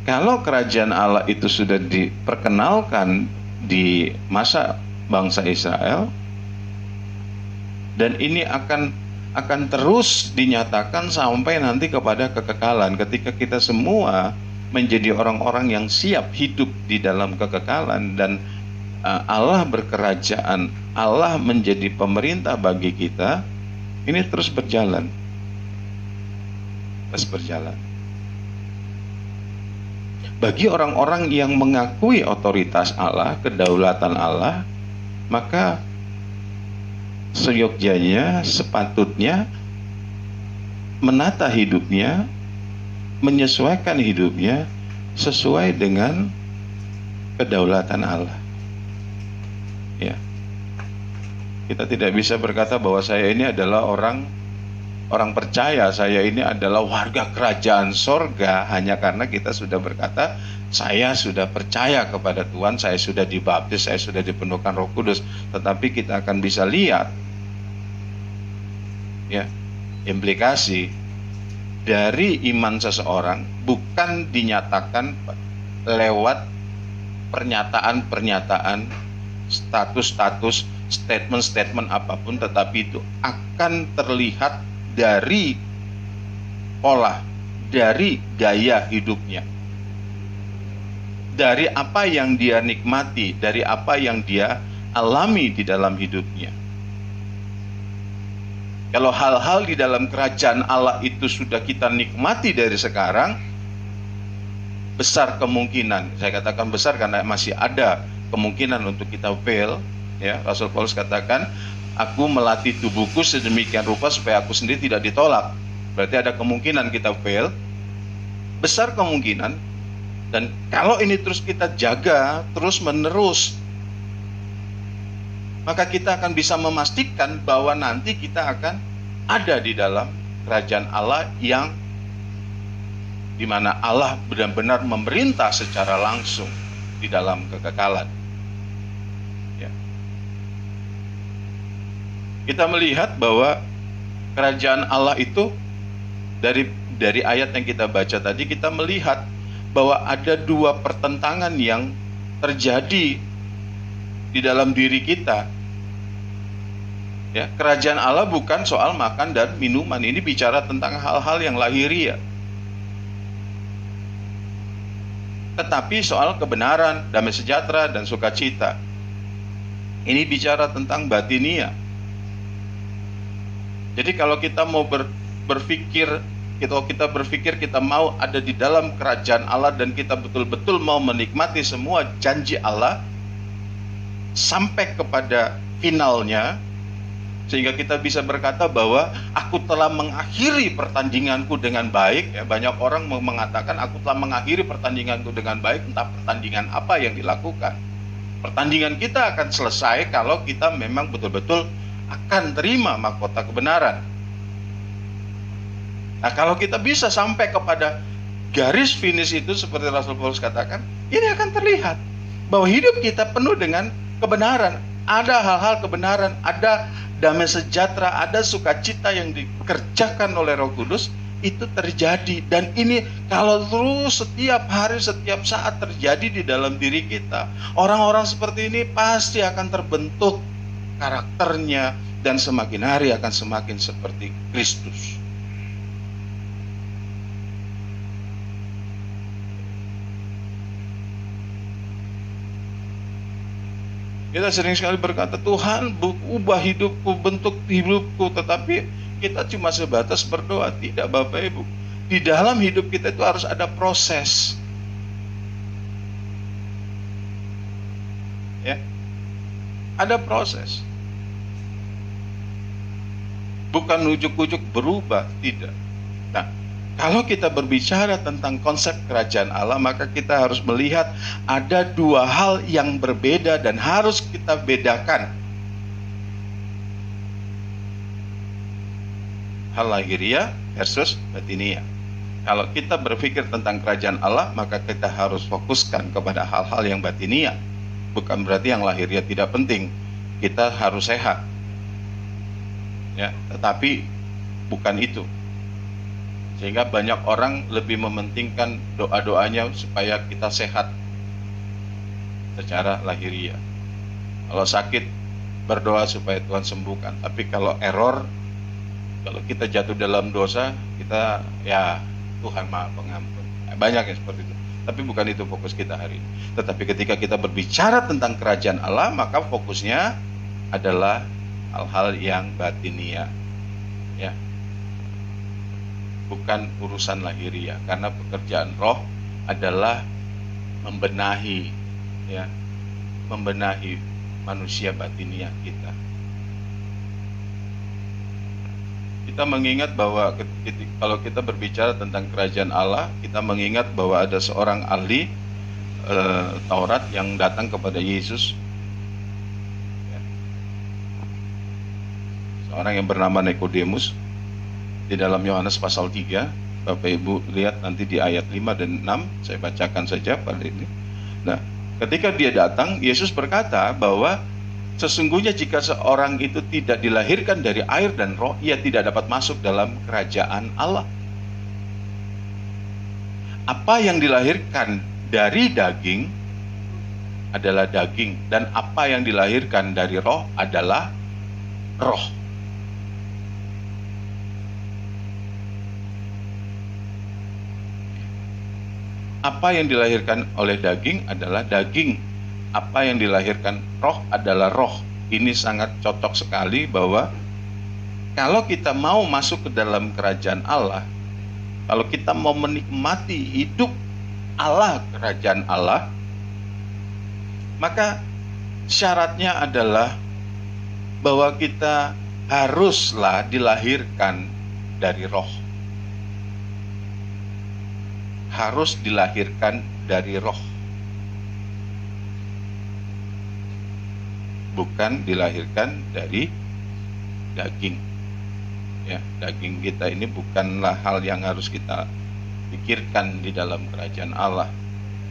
kalau kerajaan Allah itu sudah diperkenalkan di masa bangsa Israel, dan ini akan terus dinyatakan sampai nanti kepada kekekalan, ketika kita semua menjadi orang-orang yang siap hidup di dalam kekekalan, dan Allah berkerajaan, Allah menjadi pemerintah bagi kita. Ini terus berjalan. Bagi orang-orang yang mengakui otoritas Allah, kedaulatan Allah, maka seyogyanya, sepatutnya menata hidupnya, menyesuaikan hidupnya sesuai dengan kedaulatan Allah. Ya. Kita tidak bisa berkata bahwa saya ini adalah orang orang percaya, saya ini adalah warga kerajaan sorga, hanya karena kita sudah berkata, saya sudah percaya kepada Tuhan, saya sudah dibaptis, saya sudah dipenuhkan Roh Kudus. Tetapi kita akan bisa lihat ya, implikasi dari iman seseorang bukan dinyatakan lewat pernyataan-pernyataan, status-status, statement-statement apapun, tetapi itu akan terlihat dari pola, dari gaya hidupnya, dari apa yang dia nikmati, dari apa yang dia alami di dalam hidupnya. Kalau hal-hal di dalam kerajaan Allah itu sudah kita nikmati dari sekarang, besar kemungkinan, saya katakan besar karena masih ada kemungkinan untuk kita fail, ya. Rasul Paulus katakan, aku melatih tubuhku sedemikian rupa supaya aku sendiri tidak ditolak. Berarti ada kemungkinan kita fail, besar kemungkinan. Dan kalau ini terus kita jaga terus menerus, maka kita akan bisa memastikan bahwa nanti kita akan ada di dalam kerajaan Allah yang di mana Allah benar-benar memerintah secara langsung di dalam kekekalan. Ya. Kita melihat bahwa kerajaan Allah itu dari ayat yang kita baca tadi, kita melihat bahwa ada dua pertentangan yang terjadi di dalam diri kita. Ya, kerajaan Allah bukan soal makan dan minuman, ini bicara tentang hal-hal yang lahiriah. Tetapi soal kebenaran, damai sejahtera, dan sukacita, ini bicara tentang batinia. Jadi kalau kita mau berpikir kita mau ada di dalam kerajaan Allah dan kita betul-betul mau menikmati semua janji Allah sampai kepada finalnya, sehingga kita bisa berkata bahwa aku telah mengakhiri pertandinganku dengan baik. Ya, banyak orang mengatakan aku telah mengakhiri pertandinganku dengan baik. Entah pertandingan apa yang dilakukan. Pertandingan kita akan selesai kalau kita memang betul-betul akan terima mahkota kebenaran. Nah, kalau kita bisa sampai kepada garis finish itu seperti Rasul Paulus katakan, ini akan terlihat bahwa hidup kita penuh dengan kebenaran. Ada hal-hal kebenaran, ada damai sejahtera, ada sukacita yang dikerjakan oleh Roh Kudus, itu terjadi. Dan ini kalau terus setiap hari, setiap saat terjadi di dalam diri kita, orang-orang seperti ini pasti akan terbentuk karakternya dan semakin hari akan semakin seperti Kristus. Kita sering sekali berkata, Tuhan ubah hidupku, bentuk hidupku, tetapi kita cuma sebatas berdoa. Tidak, Bapak Ibu. Di dalam hidup kita itu harus ada proses. Ya. Ada proses. Bukan ujuk-ujuk berubah, tidak. Nah, kalau kita berbicara tentang konsep kerajaan Allah, maka kita harus melihat ada dua hal yang berbeda dan harus kita bedakan. Hal lahiriah versus batinia. Kalau kita berpikir tentang kerajaan Allah, maka kita harus fokuskan kepada hal-hal yang batinia. Bukan berarti yang lahiriah tidak penting. Kita harus sehat. Ya, tetapi bukan itu. Sehingga banyak orang lebih mementingkan doa-doanya supaya kita sehat secara lahiriah. Kalau sakit, berdoa supaya Tuhan sembuhkan. Tapi kalau error, kalau kita jatuh dalam dosa, kita ya Tuhan Maha Pengampun. Banyak yang seperti itu. Tapi bukan itu fokus kita hari ini. Tetapi ketika kita berbicara tentang kerajaan Allah, maka fokusnya adalah hal-hal yang batinia. Ya. Bukan urusan lahiriah, karena pekerjaan roh adalah membenahi, ya, membenahi manusia batinia kita. Kita mengingat bahwa kalau kita berbicara tentang kerajaan Allah, kita mengingat bahwa ada seorang ahli Taurat yang datang kepada Yesus, ya. Seorang yang bernama Nikodemus. di dalam Yohanes pasal 3. Bapak Ibu lihat nanti di ayat 5 dan 6, saya bacakan saja pada ini. Nah, ketika dia datang, Yesus berkata bahwa sesungguhnya jika seorang itu tidak dilahirkan dari air dan roh, ia tidak dapat masuk dalam kerajaan Allah. Apa yang dilahirkan dari daging adalah daging, dan apa yang dilahirkan dari roh adalah roh. Apa yang dilahirkan oleh daging adalah daging. Apa yang dilahirkan roh adalah roh. Ini sangat cocok sekali bahwa kalau kita mau masuk ke dalam kerajaan Allah, kalau kita mau menikmati hidup Allah, kerajaan Allah, maka syaratnya adalah bahwa kita haruslah dilahirkan dari roh. Harus dilahirkan dari roh. Bukan dilahirkan dari daging. Ya, daging kita ini bukanlah hal yang harus kita pikirkan di dalam kerajaan Allah.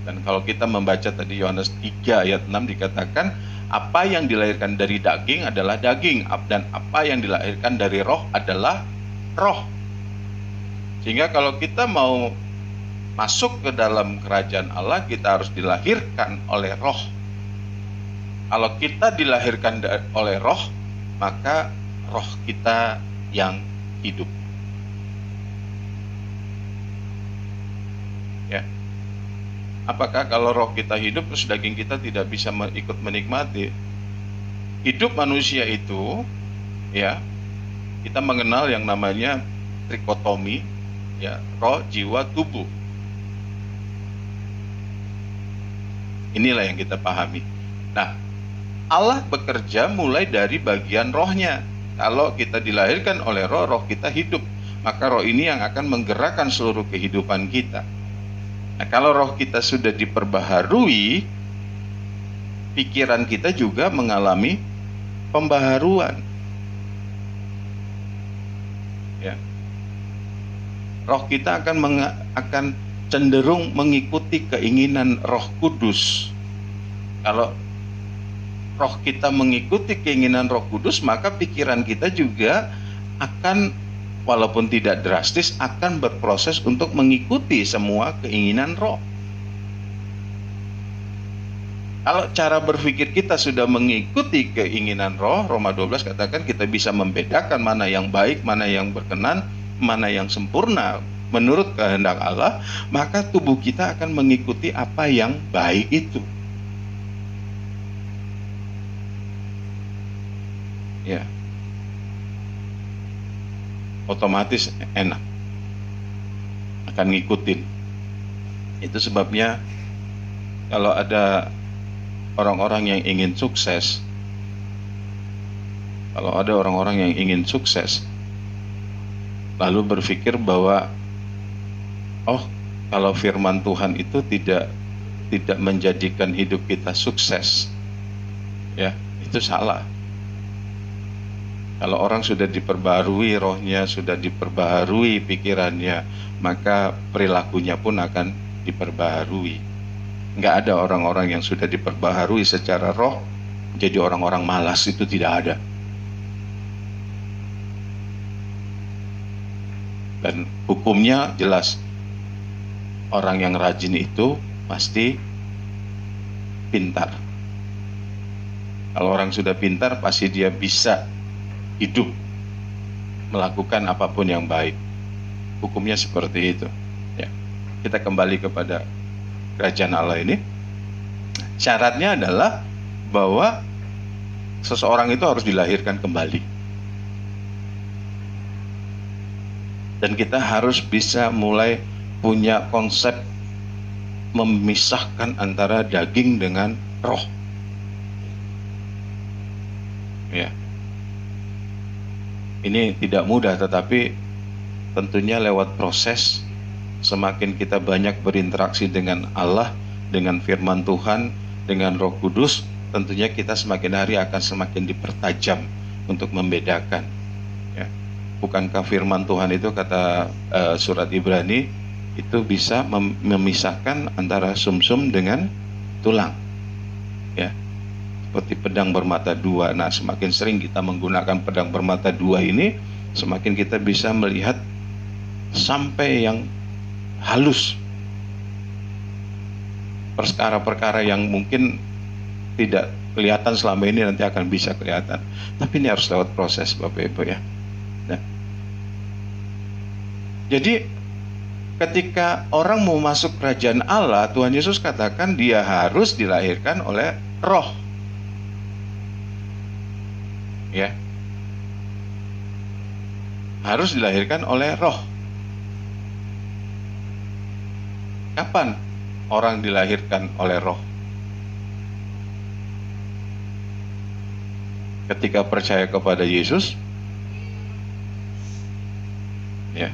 Dan kalau kita membaca tadi Yohanes 3 ayat 6 dikatakan, apa yang dilahirkan dari daging adalah daging, dan apa yang dilahirkan dari roh adalah roh. Sehingga kalau kita mau masuk ke dalam kerajaan Allah, kita harus dilahirkan oleh roh. Kalau kita dilahirkan oleh roh, maka roh kita yang hidup. Ya. Apakah kalau roh kita hidup terus daging kita tidak bisa ikut menikmati? Hidup manusia itu, ya, kita mengenal yang namanya trikotomi, ya, roh, jiwa, tubuh. Inilah yang kita pahami. Nah, Allah bekerja mulai dari bagian rohnya. Kalau kita dilahirkan oleh roh, roh kita hidup. Maka roh ini yang akan menggerakkan seluruh kehidupan kita. Nah, kalau roh kita sudah diperbaharui, pikiran kita juga mengalami pembaharuan. Ya. Roh kita akan cenderung mengikuti keinginan Roh Kudus. Kalau roh kita mengikuti keinginan Roh Kudus, maka pikiran kita juga akan, walaupun tidak drastis, akan berproses untuk mengikuti semua keinginan roh. Kalau cara berpikir kita sudah mengikuti keinginan roh, Roma 12 katakan kita bisa membedakan mana yang baik, mana yang berkenan, mana yang sempurna menurut kehendak Allah, maka tubuh kita akan mengikuti apa yang baik itu. Ya, otomatis enak, akan ngikutin. Itu sebabnya kalau ada orang-orang yang ingin sukses, lalu berpikir bahwa kalau firman Tuhan itu tidak menjadikan hidup kita sukses, ya, itu salah. Kalau orang sudah diperbaharui rohnya, sudah diperbaharui pikirannya, maka perilakunya pun akan diperbaharui. Nggak ada orang-orang yang sudah diperbaharui secara roh jadi orang-orang malas, itu tidak ada. Dan hukumnya jelas, orang yang rajin itu pasti pintar. Kalau orang sudah pintar, pasti dia bisa hidup melakukan apapun yang baik. Hukumnya seperti itu. Ya. Kita kembali kepada kerajaan Allah ini. Syaratnya adalah bahwa seseorang itu harus dilahirkan kembali. Dan kita harus bisa mulai punya konsep memisahkan antara daging dengan roh. Ya. Ini tidak mudah, tetapi tentunya lewat proses, semakin kita banyak berinteraksi dengan Allah, dengan firman Tuhan, dengan Roh Kudus, tentunya kita semakin hari akan semakin dipertajam untuk membedakan. Ya. Bukankah firman Tuhan itu kata surat Ibrani itu bisa memisahkan antara sumsum dengan tulang, ya, seperti pedang bermata dua. Nah, semakin sering kita menggunakan pedang bermata dua ini, semakin kita bisa melihat sampai yang halus perkara-perkara yang mungkin tidak kelihatan selama ini nanti akan bisa kelihatan. Tapi ini harus lewat proses, Bapak Ibu, ya. Nah, jadi ketika orang mau masuk kerajaan Allah, Tuhan Yesus katakan dia harus dilahirkan oleh Roh, ya, harus dilahirkan oleh Roh. Kapan orang dilahirkan oleh Roh? Ketika percaya kepada Yesus, ya.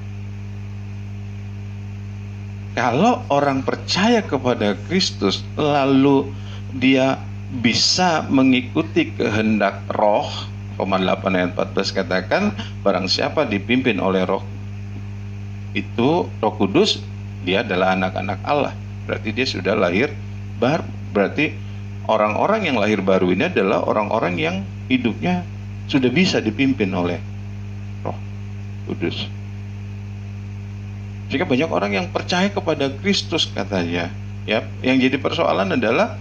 Kalau orang percaya kepada Kristus, lalu dia bisa mengikuti kehendak Roh. Roma 8 ayat 14 katakan, barang siapa dipimpin oleh Roh itu, Roh Kudus, dia adalah anak-anak Allah. Berarti dia sudah lahir baru. Berarti orang-orang yang lahir baru ini adalah orang-orang yang hidupnya sudah bisa dipimpin oleh Roh Kudus. Jika banyak orang yang percaya kepada Kristus katanya, ya, yang jadi persoalan adalah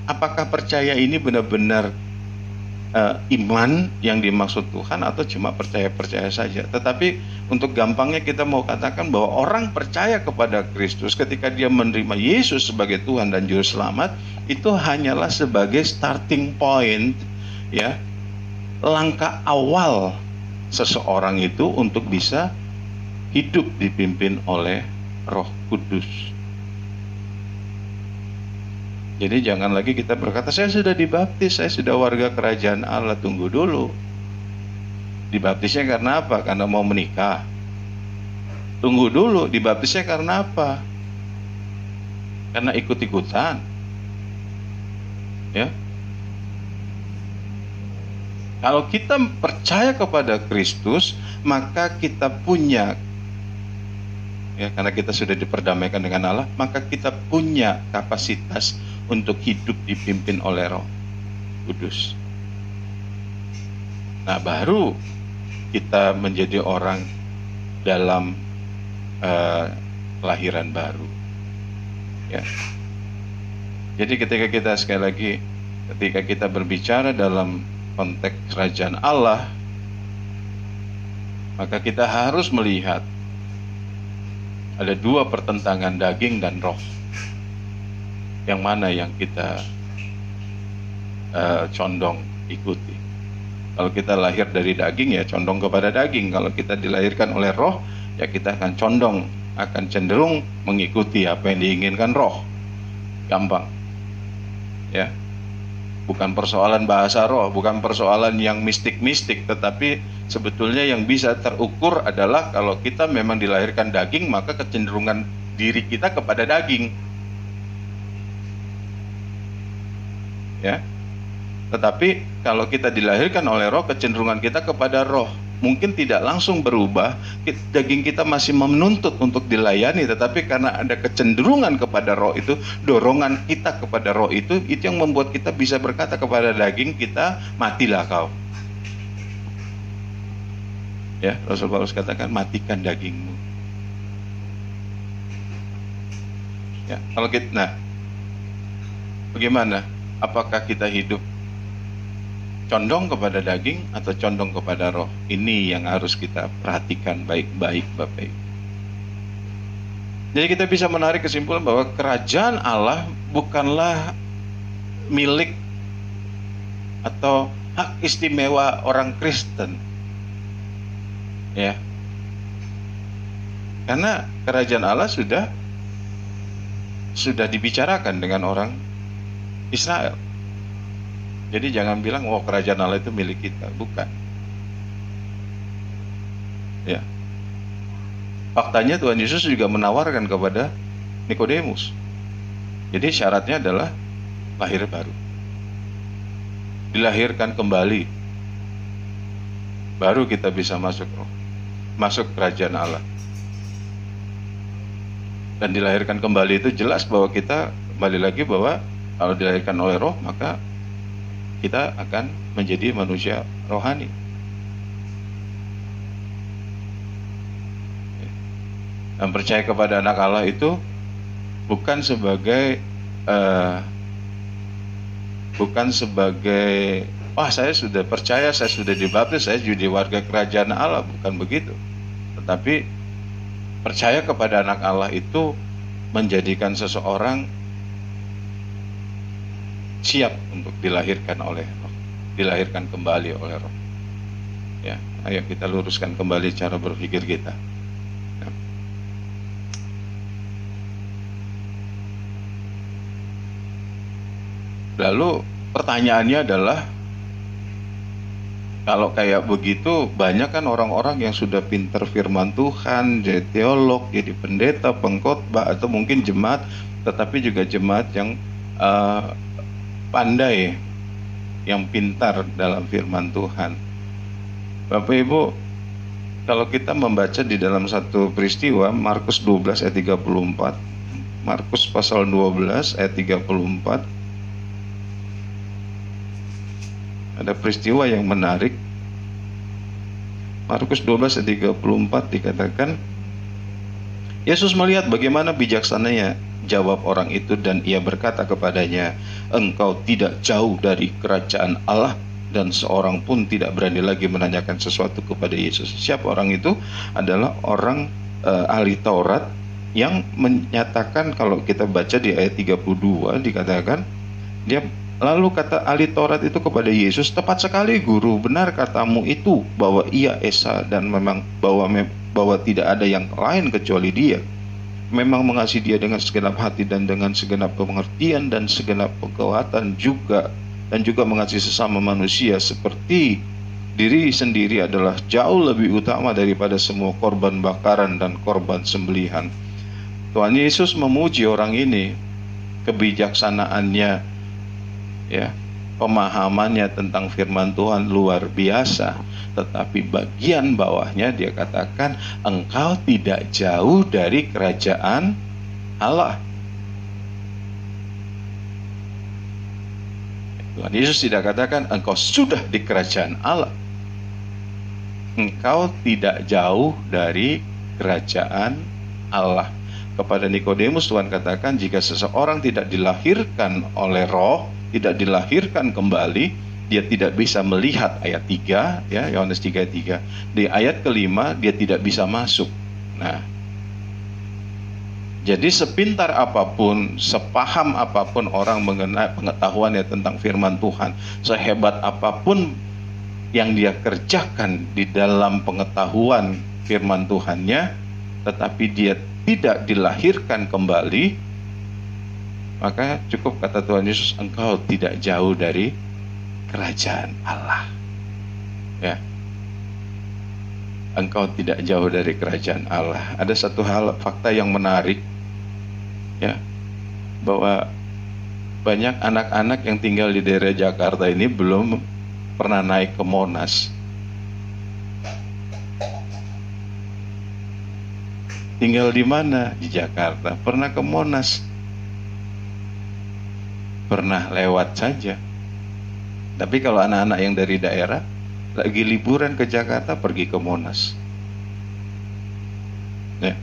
apakah percaya ini benar-benar iman yang dimaksud Tuhan atau cuma percaya-percaya saja. Tetapi untuk gampangnya kita mau katakan bahwa orang percaya kepada Kristus ketika dia menerima Yesus sebagai Tuhan dan Juru Selamat, itu hanyalah sebagai starting point, ya, langkah awal seseorang itu untuk bisa hidup dipimpin oleh Roh Kudus. Jadi jangan lagi kita berkata, saya sudah dibaptis, saya sudah warga kerajaan Allah. Tunggu dulu. Dibaptisnya karena apa? Karena mau menikah. Tunggu dulu, dibaptisnya karena apa? Karena ikut-ikutan. Ya. Kalau kita percaya kepada Kristus, maka kita punya, ya, karena kita sudah diperdamaikan dengan Allah, maka kita punya kapasitas untuk hidup dipimpin oleh Roh Kudus. Nah, baru kita menjadi orang dalam kelahiran baru, ya. Jadi ketika kita, sekali lagi, ketika kita berbicara dalam konteks kerajaan Allah, maka kita harus melihat ada dua pertentangan, daging dan roh. Yang mana yang kita condong ikuti? Kalau kita lahir dari daging, ya condong kepada daging. Kalau kita dilahirkan oleh roh, ya kita akan condong, akan cenderung mengikuti apa yang diinginkan roh. Gampang, ya. Bukan persoalan bahasa roh, bukan persoalan yang mistik-mistik, tetapi sebetulnya yang bisa terukur adalah kalau kita memang dilahirkan daging, maka kecenderungan diri kita kepada daging, ya. Tetapi kalau kita dilahirkan oleh roh, kecenderungan kita kepada roh. Mungkin tidak langsung berubah, daging kita masih menuntut untuk dilayani, tetapi karena ada kecenderungan kepada roh itu, dorongan kita kepada roh itu yang membuat kita bisa berkata kepada daging kita, matilah kau. Ya, Rasul Paulus katakan, matikan dagingmu. Ya, kalau kita, nah, bagaimana? Apakah kita hidup condong kepada daging atau condong kepada roh? Ini yang harus kita perhatikan baik-baik, Bapak Ibu. Jadi kita bisa menarik kesimpulan bahwa kerajaan Allah bukanlah milik atau hak istimewa orang Kristen, ya. Karena kerajaan Allah sudah dibicarakan dengan orang Israel. Jadi jangan bilang, oh kerajaan Allah itu milik kita. Bukan. Ya. Faktanya Tuhan Yesus juga menawarkan kepada Nikodemus. Jadi syaratnya adalah lahir baru. Dilahirkan kembali. Baru kita bisa masuk roh. masuk kerajaan Allah. Dan dilahirkan kembali itu jelas bahwa kita kembali lagi bahwa kalau dilahirkan oleh roh, maka kita akan menjadi manusia rohani. Dan percaya kepada anak Allah itu bukan sebagai wah, saya sudah percaya, saya sudah dibaptis, saya jadi warga kerajaan Allah. Bukan begitu. Tetapi percaya kepada anak Allah itu menjadikan seseorang siap untuk dilahirkan oleh roh, dilahirkan kembali oleh roh. Ya, ayo kita luruskan kembali cara berpikir kita. Ya. Lalu pertanyaannya adalah, kalau kayak begitu, banyak kan orang-orang yang sudah pinter firman Tuhan, jadi teolog, jadi pendeta, pengkhotbah, atau mungkin jemaat, tetapi juga jemaat yang pandai, yang pintar dalam firman Tuhan. Bapak Ibu, kalau kita membaca di dalam satu peristiwa, Markus 12 ayat 34, Markus pasal 12 ayat 34, ada peristiwa yang menarik. Markus 12 ayat 34 dikatakan, Yesus melihat bagaimana bijaksananya jawab orang itu, dan ia berkata kepadanya, engkau tidak jauh dari kerajaan Allah. Dan seorang pun tidak berani lagi menanyakan sesuatu kepada Yesus. Siapa orang itu? Adalah orang ahli Taurat yang menyatakan, kalau kita baca di ayat 32 dikatakan, dia lalu kata ahli Taurat itu kepada Yesus, tepat sekali guru, benar katamu itu bahwa ia Esa, dan memang bahwa tidak ada yang lain kecuali dia. Memang mengasihi dia dengan segenap hati dan dengan segenap pengertian dan segenap kekuatan juga, dan juga mengasihi sesama manusia seperti diri sendiri adalah jauh lebih utama daripada semua korban bakaran dan korban sembelihan. Tuhan Yesus memuji orang ini, kebijaksanaannya, ya, pemahamannya tentang firman Tuhan luar biasa. Tetapi bagian bawahnya dia katakan, engkau tidak jauh dari kerajaan Allah. Tuhan Yesus tidak katakan engkau sudah di kerajaan Allah. Engkau tidak jauh dari kerajaan Allah. Kepada Nikodemus Tuhan katakan, jika seseorang tidak dilahirkan oleh roh, tidak dilahirkan kembali, dia tidak bisa melihat. Ayat 3, ya, Yohanes 3 ayat 3. Di ayat kelima dia tidak bisa masuk. Nah, jadi sepintar apapun, sepaham apapun orang mengenai pengetahuannya tentang firman Tuhan, sehebat apapun yang dia kerjakan di dalam pengetahuan firman Tuhannya, tetapi dia tidak dilahirkan kembali, maka cukup kata Tuhan Yesus, engkau tidak jauh dari kerajaan Allah. Ya, engkau tidak jauh dari kerajaan Allah. Ada satu hal, fakta yang menarik, ya, bahwa banyak anak-anak yang tinggal di daerah Jakarta ini belum pernah naik ke Monas. Tinggal di mana? Di Jakarta. Pernah ke Monas? Pernah lewat saja. Tapi kalau anak-anak yang dari daerah lagi liburan ke Jakarta, pergi ke Monas, ya,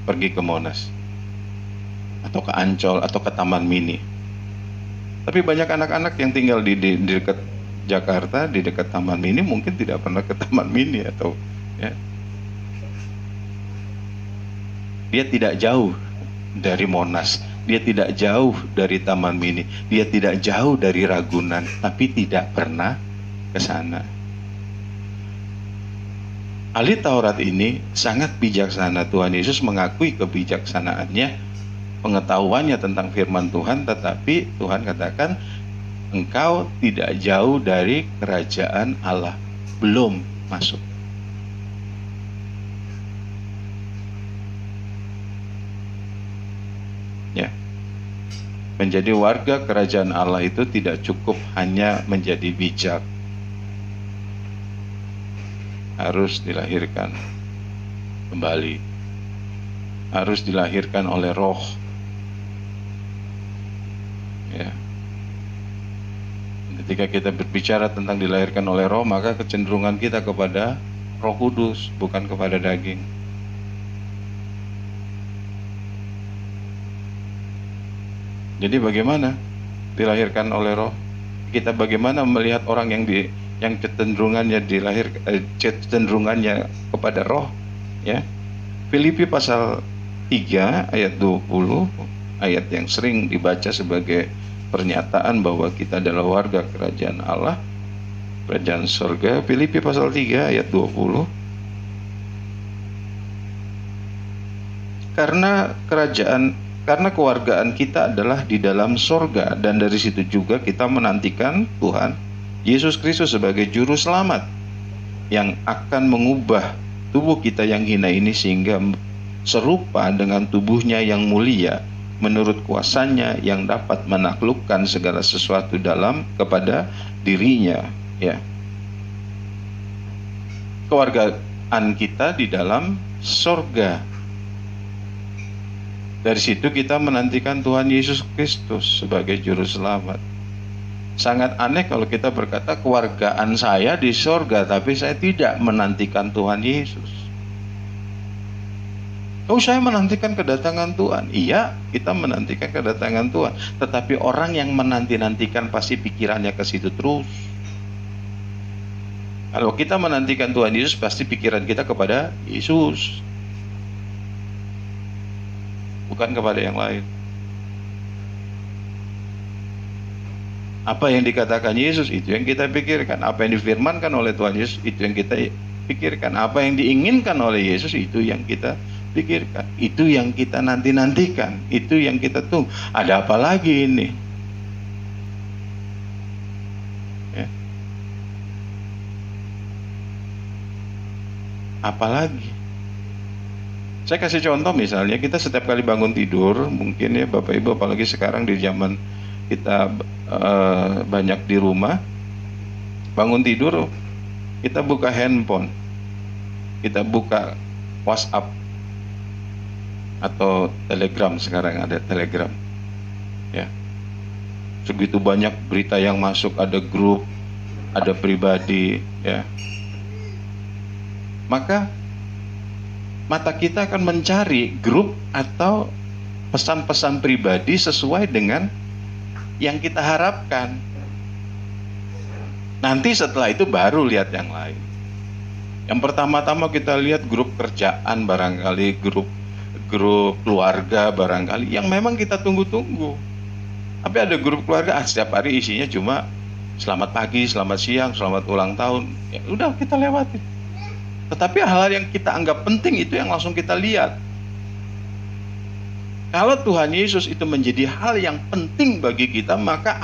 pergi ke Monas, atau ke Ancol, atau ke Taman Mini. Tapi banyak anak-anak yang tinggal di dekat Jakarta, di dekat Taman Mini, mungkin tidak pernah ke Taman Mini, atau, ya, dia tidak jauh dari Monas, dia tidak jauh dari Taman Mini, dia tidak jauh dari Ragunan, tapi tidak pernah ke sana. Ahli Taurat ini sangat bijaksana. Tuhan Yesus mengakui kebijaksanaannya, pengetahuannya tentang firman Tuhan, tetapi Tuhan katakan, engkau tidak jauh dari kerajaan Allah, belum masuk. Ya, menjadi warga kerajaan Allah itu tidak cukup hanya menjadi bijak, harus dilahirkan kembali. Harus dilahirkan oleh Roh. Ya. Ketika kita berbicara tentang dilahirkan oleh Roh, maka kecenderungan kita kepada Roh Kudus, bukan kepada daging. Jadi bagaimana dilahirkan oleh Roh? Kita bagaimana melihat orang yang kecenderungannya cenderungannya kepada Roh, ya. Filipi pasal 3 ayat 20, ayat yang sering dibaca sebagai pernyataan bahwa kita adalah warga kerajaan Allah, kerajaan surga. Filipi pasal 3 ayat 20. Karena kewargaan kita adalah di dalam surga, dan dari situ juga kita menantikan Tuhan Yesus Kristus sebagai juru selamat yang akan mengubah tubuh kita yang hina ini sehingga serupa dengan tubuhnya yang mulia menurut kuasanya yang dapat menaklukkan segala sesuatu kepada dirinya, ya. Kewargaan kita di dalam surga. Dari situ kita menantikan Tuhan Yesus Kristus sebagai juru selamat. Sangat aneh kalau kita berkata kewargaan saya di surga, tapi saya tidak menantikan Tuhan Yesus. Oh, saya menantikan kedatangan Tuhan. Iya, kita menantikan kedatangan Tuhan. Tetapi orang yang menanti-nantikan pasti pikirannya ke situ terus. Kalau kita menantikan Tuhan Yesus, pasti pikiran kita kepada Yesus, bukan kepada yang lain. Apa yang dikatakan Yesus, itu yang kita pikirkan. Apa yang difirmankan oleh Tuhan Yesus, itu yang kita pikirkan. Apa yang diinginkan oleh Yesus, itu yang kita pikirkan. Itu yang kita nanti-nantikan. Itu yang kita tunggu. Ada apa lagi ini? Ya. Apa lagi? Saya kasih contoh, misalnya kita setiap kali bangun tidur, mungkin ya Bapak Ibu, apalagi sekarang di zaman kita banyak di rumah, bangun tidur kita buka handphone, kita buka WhatsApp atau Telegram. Sekarang ada Telegram, ya. Segitu banyak berita yang masuk, ada grup, ada pribadi, ya. Maka mata kita akan mencari grup atau pesan-pesan pribadi sesuai dengan yang kita harapkan. Nanti setelah itu baru lihat yang lain. Yang pertama-tama kita lihat grup kerjaan barangkali, grup keluarga barangkali, yang memang kita tunggu-tunggu. Tapi ada grup keluarga, setiap hari isinya cuma selamat pagi, selamat siang, selamat ulang tahun. Ya udah, kita lewatin. Tetapi hal yang kita anggap penting itu yang langsung kita lihat. Kalau Tuhan Yesus itu menjadi hal yang penting bagi kita, maka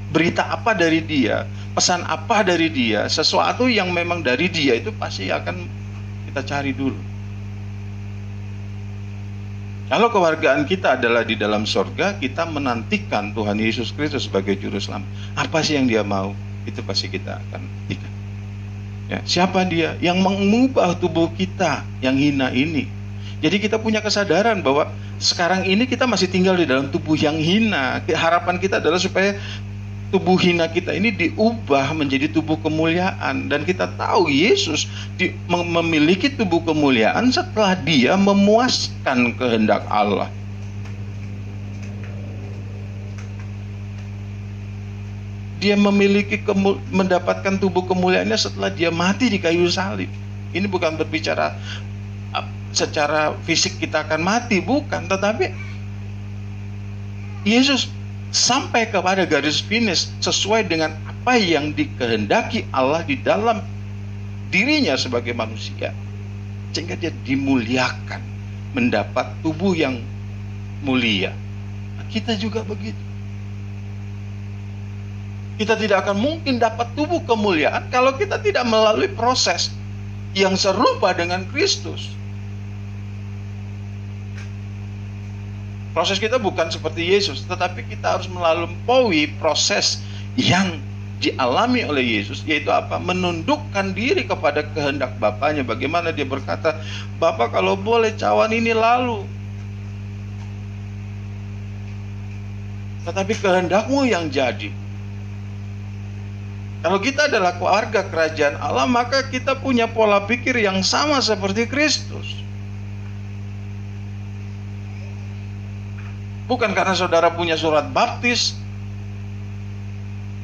berita apa dari Dia, pesan apa dari Dia, sesuatu yang memang dari Dia itu pasti akan kita cari dulu. Kalau kewargaan kita adalah di dalam surga, kita menantikan Tuhan Yesus Kristus sebagai juru selamat. Apa sih yang Dia mau? Itu pasti kita akan nantikan. Ya, siapa Dia? Yang mengubah tubuh kita yang hina ini. Jadi kita punya kesadaran bahwa sekarang ini kita masih tinggal di dalam tubuh yang hina. Harapan kita adalah supaya tubuh hina kita ini diubah menjadi tubuh kemuliaan. Dan kita tahu Yesus memiliki tubuh kemuliaan setelah Dia memuaskan kehendak Allah. Dia mendapatkan tubuh kemuliaannya setelah Dia mati di kayu salib. Ini bukan berbicara secara fisik kita akan mati, bukan. Tetapi Yesus sampai kepada garis finish sesuai dengan apa yang dikehendaki Allah di dalam dirinya sebagai manusia. Sehingga Dia dimuliakan, mendapat tubuh yang mulia. Kita juga begitu. Kita tidak akan mungkin dapat tubuh kemuliaan kalau kita tidak melalui proses yang serupa dengan Kristus. Proses kita bukan seperti Yesus, tetapi kita harus melampaui proses yang dialami oleh Yesus, yaitu apa? Menundukkan diri kepada kehendak Bapaknya. Bagaimana dia berkata, Bapa kalau boleh cawan ini lalu, tetapi kehendak-Mu yang jadi. Kalau kita adalah keluarga kerajaan Allah, maka kita punya pola pikir yang sama seperti Kristus. Bukan karena saudara punya surat baptis,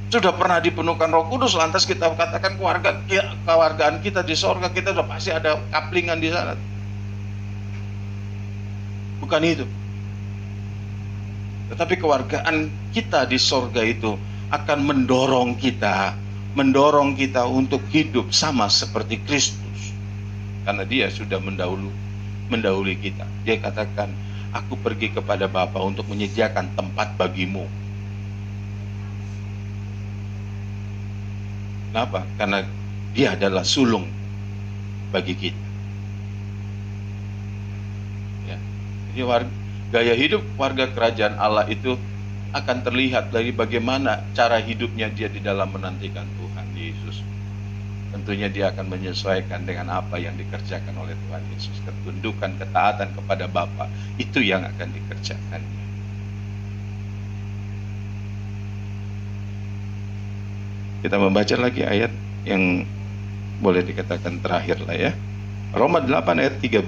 sudah pernah dipenuhkan Roh Kudus, lantas kita katakan kewargaan kita di sorga, kita sudah pasti ada kaplingan di sana. Bukan itu. Tetapi kewargaan kita di sorga itu akan mendorong kita untuk hidup sama seperti Kristus. Karena dia sudah mendahului kita. Dia katakan, aku pergi kepada Bapa untuk menyediakan tempat bagimu. Kenapa? Karena dia adalah sulung bagi kita. Ya. Jadi gaya hidup warga kerajaan Allah itu akan terlihat dari bagaimana cara hidupnya dia di dalam menantikan Tuhan Yesus. Tentunya dia akan menyesuaikan dengan apa yang dikerjakan oleh Tuhan Yesus. Ketundukan, ketaatan kepada Bapa, itu yang akan dikerjakannya. Kita membaca lagi ayat yang boleh dikatakan terakhir lah ya. Roma 8 ayat 13.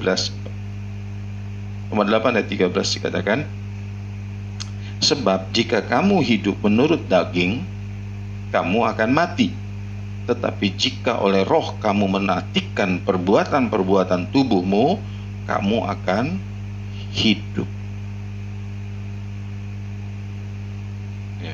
Roma 8 ayat 13 dikatakan, sebab jika kamu hidup menurut daging, kamu akan mati. Tetapi jika oleh roh kamu menatikan perbuatan-perbuatan tubuhmu, kamu akan hidup. Ya.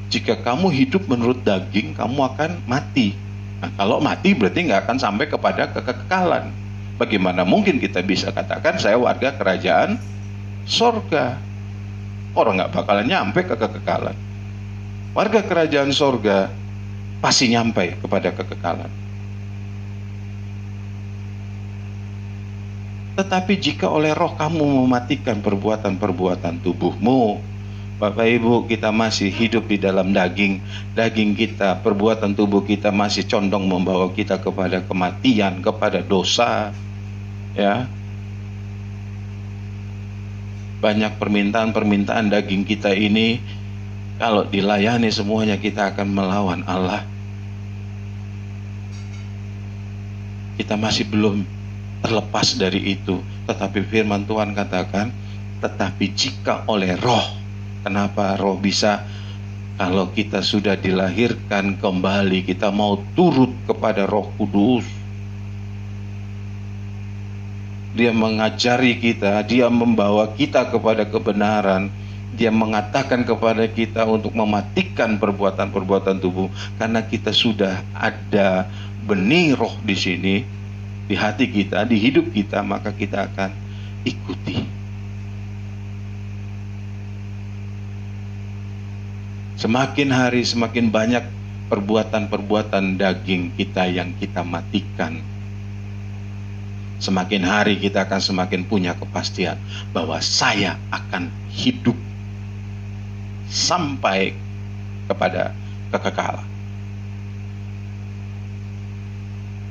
Jika kamu hidup menurut daging, kamu akan mati. Nah, kalau mati berarti nggak akan sampai kepada kekekalan. Bagaimana mungkin kita bisa katakan saya warga kerajaan sorga? Orang nggak bakalan nyampe ke kekekalan. Warga kerajaan sorga pasti nyampe kepada kekekalan. Tetapi jika oleh roh kamu mematikan perbuatan-perbuatan tubuhmu, Bapak Ibu, kita masih hidup di dalam daging kita, perbuatan tubuh kita masih condong membawa kita kepada kematian, kepada dosa. Ya. Banyak permintaan daging kita ini, kalau dilayani semuanya kita akan melawan Allah. Kita masih belum terlepas dari itu. Tetapi firman Tuhan katakan, tetapi jika oleh roh. Kenapa roh bisa? Kalau kita sudah dilahirkan kembali, kita mau turut kepada Roh Kudus. Dia mengajari kita, dia membawa kita kepada kebenaran. Dia mengatakan kepada kita untuk mematikan perbuatan-perbuatan tubuh. Karena kita sudah ada benih roh di sini, di hati kita, di hidup kita, maka kita akan ikuti. Semakin hari semakin banyak perbuatan-perbuatan daging kita yang kita matikan. Semakin hari kita akan semakin punya kepastian bahwa saya akan hidup sampai kepada kekekalan.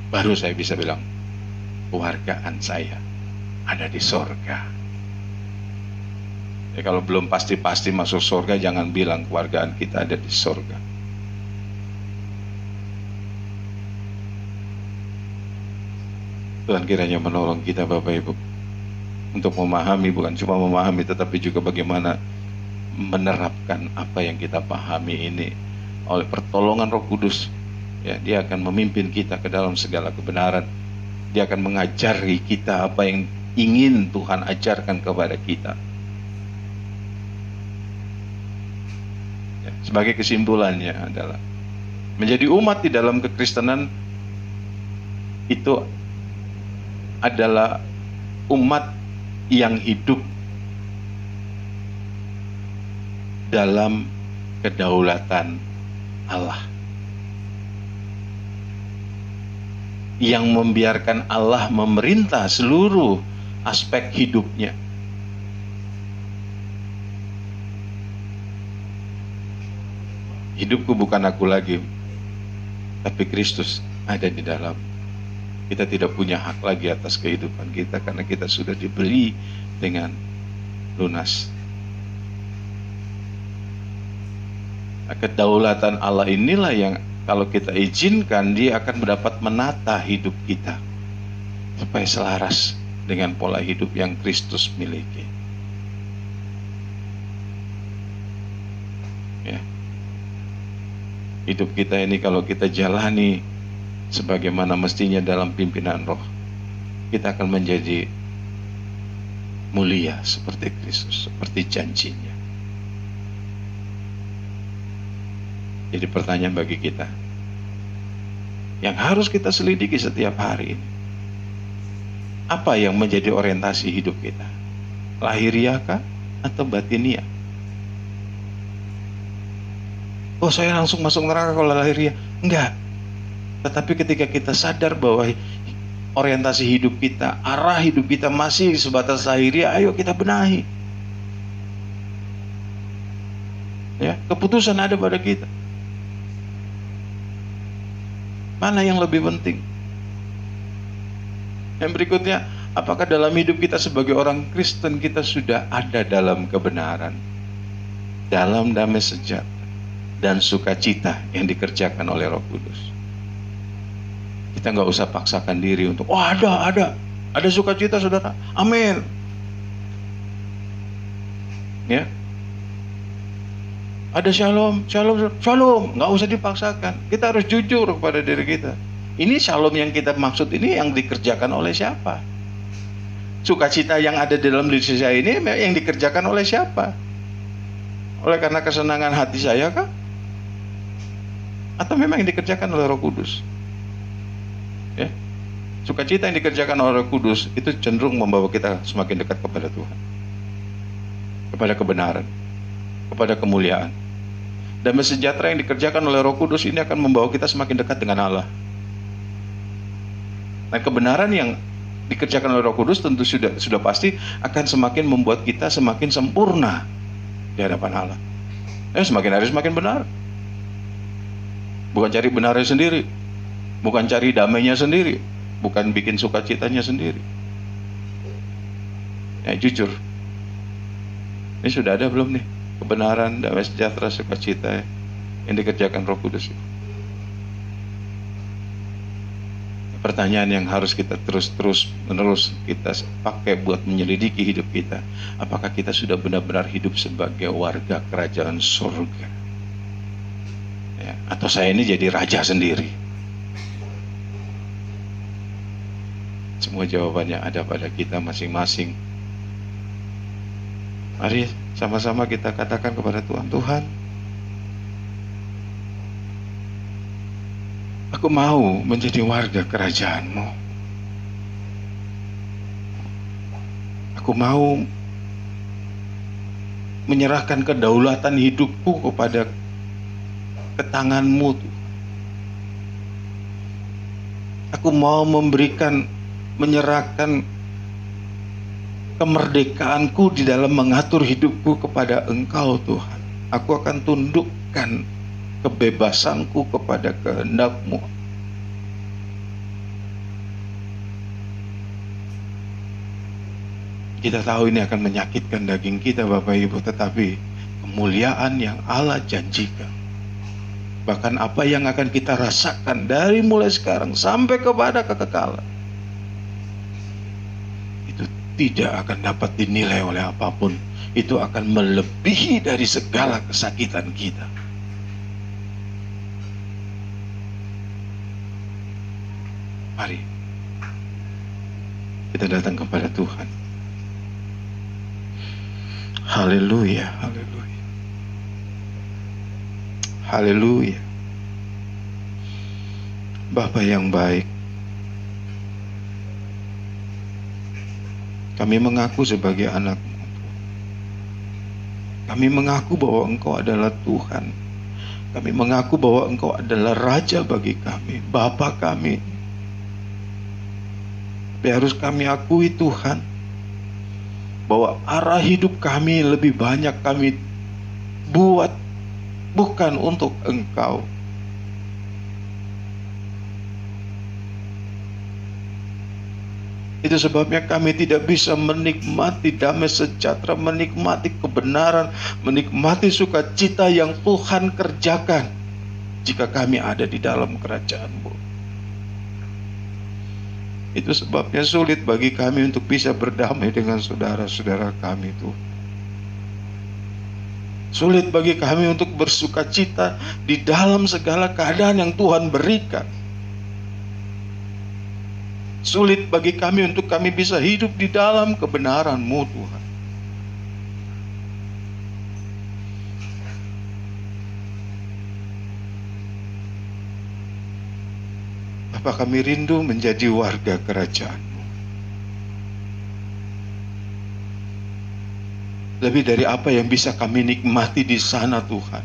Baru saya bisa bilang, kewargaan saya ada di sorga. Ya, kalau belum pasti-pasti masuk surga, jangan bilang kewargaan kita ada di surga. Tuhan kiranya menolong kita Bapak Ibu untuk memahami, bukan cuma memahami, tetapi juga bagaimana menerapkan apa yang kita pahami ini oleh pertolongan Roh Kudus. Ya, dia akan memimpin kita ke dalam segala kebenaran. Dia akan mengajari kita apa yang ingin Tuhan ajarkan kepada kita. Sebagai kesimpulannya adalah menjadi umat di dalam kekristenan itu adalah umat yang hidup dalam kedaulatan Allah, yang membiarkan Allah memerintah seluruh aspek hidupnya. Hidupku bukan aku lagi, tapi Kristus ada di dalam. Kita tidak punya hak lagi atas kehidupan kita karena kita sudah dibeli dengan lunas. Kedaulatan Allah inilah yang kalau kita izinkan, Dia akan mendapat menata hidup kita supaya selaras dengan pola hidup yang Kristus miliki. Ya. Hidup kita ini kalau kita jalani sebagaimana mestinya dalam pimpinan Roh, kita akan menjadi mulia seperti Kristus, seperti janjinya. Jadi pertanyaan bagi kita yang harus kita selidiki setiap hari ini, apa yang menjadi orientasi hidup kita? Lahiriah kah atau batiniah? Oh, saya langsung masuk neraka kalau lahiriah. Enggak. Tetapi ketika kita sadar bahwa orientasi hidup kita, arah hidup kita masih sebatas lahiriah, ayo kita benahi. Ya, keputusan ada pada kita. Mana yang lebih penting? Yang berikutnya, apakah dalam hidup kita sebagai orang Kristen kita sudah ada dalam kebenaran, dalam damai sejahtera dan sukacita yang dikerjakan oleh Roh Kudus? Kita nggak usah paksakan diri untuk, oh ada sukacita saudara, amin. Ya, ada shalom, nggak usah dipaksakan. Kita harus jujur kepada diri kita. Ini shalom yang kita maksud ini yang dikerjakan oleh siapa? Sukacita yang ada di dalam diri saya ini yang dikerjakan oleh siapa? Oleh karena kesenangan hati saya kah? Atau memang yang dikerjakan oleh Roh Kudus? Ya, sukacita yang dikerjakan oleh Roh Kudus itu cenderung membawa kita semakin dekat kepada Tuhan, kepada kebenaran, kepada kemuliaan. Damai sejahtera yang dikerjakan oleh Roh Kudus ini akan membawa kita semakin dekat dengan Allah. Dan kebenaran yang dikerjakan oleh Roh Kudus tentu sudah pasti akan semakin membuat kita semakin sempurna di hadapan Allah. Semakin hari semakin benar. Bukan cari benarnya sendiri, bukan cari damainya sendiri, bukan bikin sukacitanya sendiri. Ya, jujur, ini sudah ada belum nih kebenaran, damai sejahtera, sukacita yang dikerjakan Roh Kudus? Pertanyaan yang harus kita terus-menerus kita pakai buat menyelidiki hidup kita. Apakah kita sudah benar-benar hidup sebagai warga kerajaan surga? Ya, atau saya ini jadi raja sendiri? Semua jawabannya ada pada kita masing-masing. Mari sama-sama kita katakan kepada Tuhan, Tuhan, aku mau menjadi warga kerajaan-Mu. Aku mau menyerahkan kedaulatan hidupku kepada tangan-Mu. Aku mau menyerahkan kemerdekaanku di dalam mengatur hidupku kepada Engkau, Tuhan. Aku akan tundukkan kebebasanku kepada kehendak-Mu. Kita tahu ini akan menyakitkan daging kita, Bapak Ibu, tetapi kemuliaan yang Allah janjikan, bahkan apa yang akan kita rasakan dari mulai sekarang sampai kepada kekekalan, itu tidak akan dapat dinilai oleh apapun. Itu akan melebihi dari segala kesakitan kita. Mari kita datang kepada Tuhan. Haleluya, haleluya, haleluya. Bapa yang baik, kami mengaku sebagai anak-Mu. Kami mengaku bahwa Engkau adalah Tuhan. Kami mengaku bahwa Engkau adalah Raja bagi kami, Bapa kami. Tapi harus kami akui, Tuhan, bahwa arah hidup kami lebih banyak kami buat bukan untuk Engkau. Itu sebabnya kami tidak bisa menikmati damai sejahtera, menikmati kebenaran, menikmati sukacita yang Tuhan kerjakan jika kami ada di dalam kerajaan-Mu. Itu sebabnya sulit bagi kami untuk bisa berdamai dengan saudara-saudara kami itu. Sulit bagi kami untuk bersukacita di dalam segala keadaan yang Tuhan berikan. Sulit bagi kami untuk kami bisa hidup di dalam kebenaran-Mu, Tuhan. Bapa, kami rindu menjadi warga kerajaan-Mu. Lebih dari apa yang bisa kami nikmati di sana, Tuhan.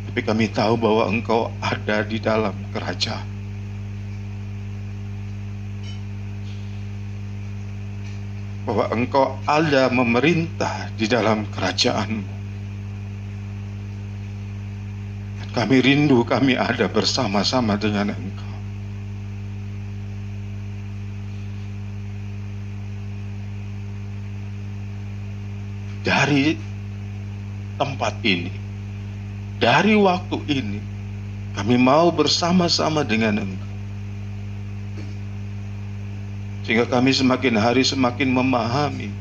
Tapi kami tahu bahwa Engkau ada di dalam kerajaan. Bahwa Engkau ada memerintah di dalam kerajaan-Mu. Dan kami rindu kami ada bersama-sama dengan Engkau. Dari tempat ini, dari waktu ini, kami mau bersama-sama dengan Engkau. Sehingga kami semakin hari semakin memahami.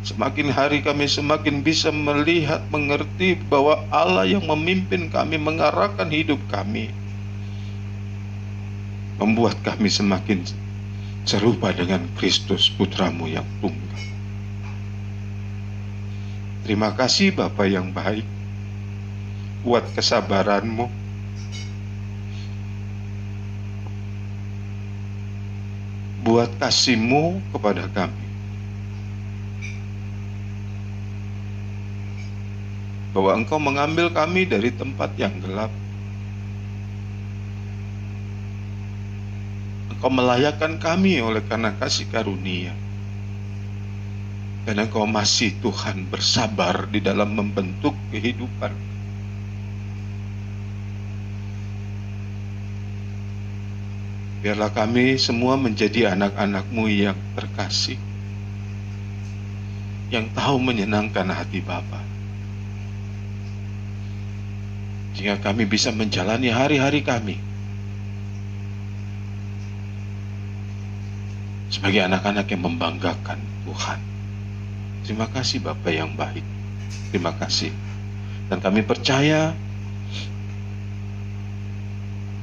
Semakin hari kami semakin bisa melihat, mengerti bahwa Allah yang memimpin kami, mengarahkan hidup kami, membuat kami semakin serupa dengan Kristus, Putra-Mu yang tunggal. Terima kasih Bapa yang baik, buat kesabaran-Mu, buat kasih-Mu kepada kami. Bahwa Engkau mengambil kami dari tempat yang gelap. Engkau melayakkan kami oleh karena kasih karunia. Dan Engkau masih Tuhan bersabar di dalam membentuk kehidupan. Biarlah kami semua menjadi anak-anak-Mu yang terkasih, yang tahu menyenangkan hati Bapa. Sehingga kami bisa menjalani hari-hari kami sebagai anak-anak yang membanggakan Tuhan. Terima kasih Bapa yang baik. Terima kasih. Dan kami percaya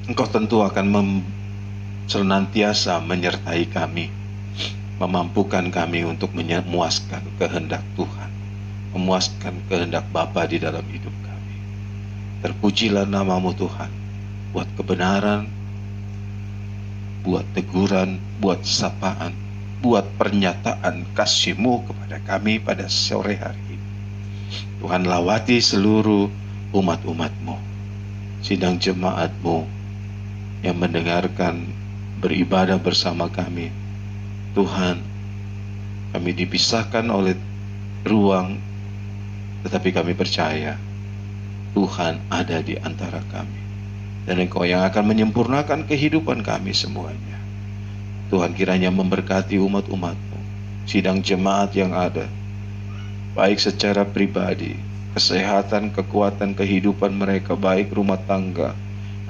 Engkau tentu akan senantiasa menyertai kami, memampukan kami untuk memuaskan kehendak Tuhan, memuaskan kehendak Bapa di dalam hidup kami. Terpujilah nama-Mu Tuhan, buat kebenaran, buat teguran, buat sapaan, buat pernyataan kasih-Mu kepada kami pada sore hari ini. Tuhan, lawati seluruh umat-umat-Mu, sidang jemaat-Mu yang mendengarkan, beribadah bersama kami. Tuhan, kami dipisahkan oleh ruang, tetapi kami percaya Tuhan ada di antara kami. Dan Engkau yang akan menyempurnakan kehidupan kami semuanya. Tuhan, kiranya memberkati umat-umat-Mu, sidang jemaat yang ada, baik secara pribadi, kesehatan, kekuatan kehidupan mereka, baik rumah tangga,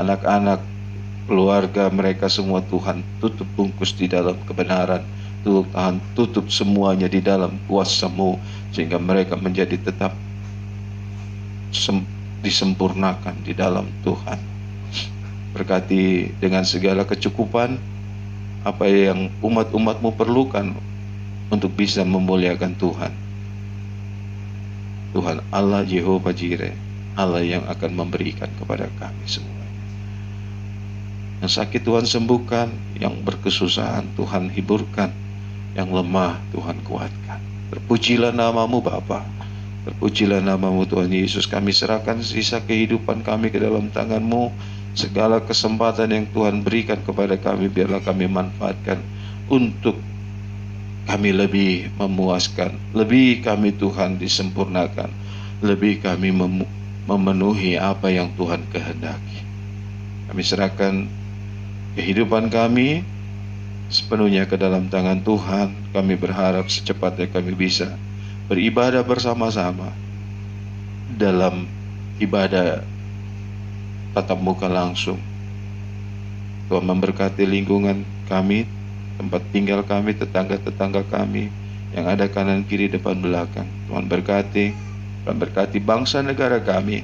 anak-anak, keluarga mereka semua. Tuhan, tutup bungkus di dalam kebenaran. Tuhan, tutup semuanya di dalam kuasa-Mu, sehingga mereka menjadi tetap disempurnakan di dalam Tuhan. Berkati dengan segala kecukupan apa yang umat-umat-Mu perlukan untuk bisa memuliakan Tuhan. Tuhan Allah Jehovah Jireh, Allah yang akan memberikan kepada kami semua. Yang sakit Tuhan sembuhkan, yang berkesusahan Tuhan hiburkan, yang lemah Tuhan kuatkan. Terpujilah nama-Mu Bapa, terpujilah nama-Mu Tuhan Yesus. Kami serahkan sisa kehidupan kami ke dalam tangan-Mu. Segala kesempatan yang Tuhan berikan kepada kami, biarlah kami manfaatkan untuk kami lebih memuaskan, lebih kami Tuhan disempurnakan, lebih kami memenuhi apa yang Tuhan kehendaki. Kami serahkan kehidupan kami sepenuhnya ke dalam tangan Tuhan. Kami berharap secepatnya kami bisa beribadah bersama-sama dalam ibadah tatap muka langsung. Tuhan memberkati lingkungan kami, tempat tinggal kami, tetangga-tetangga kami yang ada kanan kiri depan belakang. Tuhan berkati bangsa negara kami.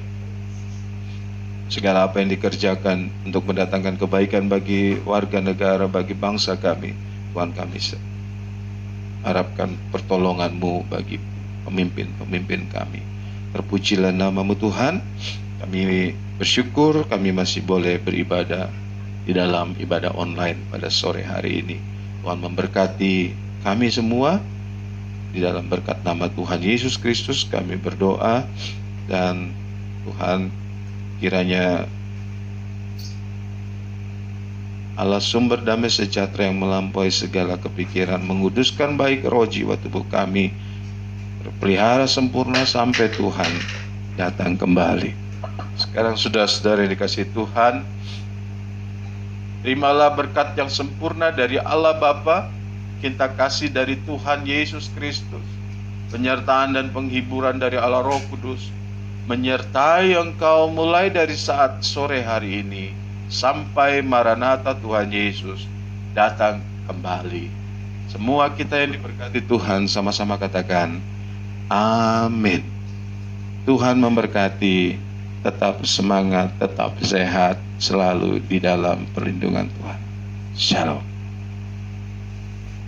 Segala apa yang dikerjakan untuk mendatangkan kebaikan bagi warga negara, bagi bangsa kami, Tuhan, kami harapkan pertolongan-Mu bagi pemimpin-pemimpin kami. Terpujilah nama-Mu Tuhan. Kami bersyukur kami masih boleh beribadah di dalam ibadah online pada sore hari ini. Tuhan memberkati kami semua. Di dalam berkat nama Tuhan Yesus Kristus kami berdoa, dan Tuhan, kiranya Allah sumber damai sejahtera yang melampaui segala kepikiran menguduskan baik roh jiwa tubuh kami, berpelihara sempurna sampai Tuhan datang kembali. Sekarang saudara-saudara yang dikasihi Tuhan, terimalah berkat yang sempurna dari Allah Bapa, cinta kasih dari Tuhan Yesus Kristus, penyertaan dan penghiburan dari Allah Roh Kudus, menyertai engkau mulai dari saat sore hari ini sampai Maranatha Tuhan Yesus datang kembali. Semua kita yang diberkati Tuhan sama-sama katakan amin. Tuhan memberkati. Tetap semangat, tetap sehat, selalu di dalam perlindungan Tuhan. Shalom.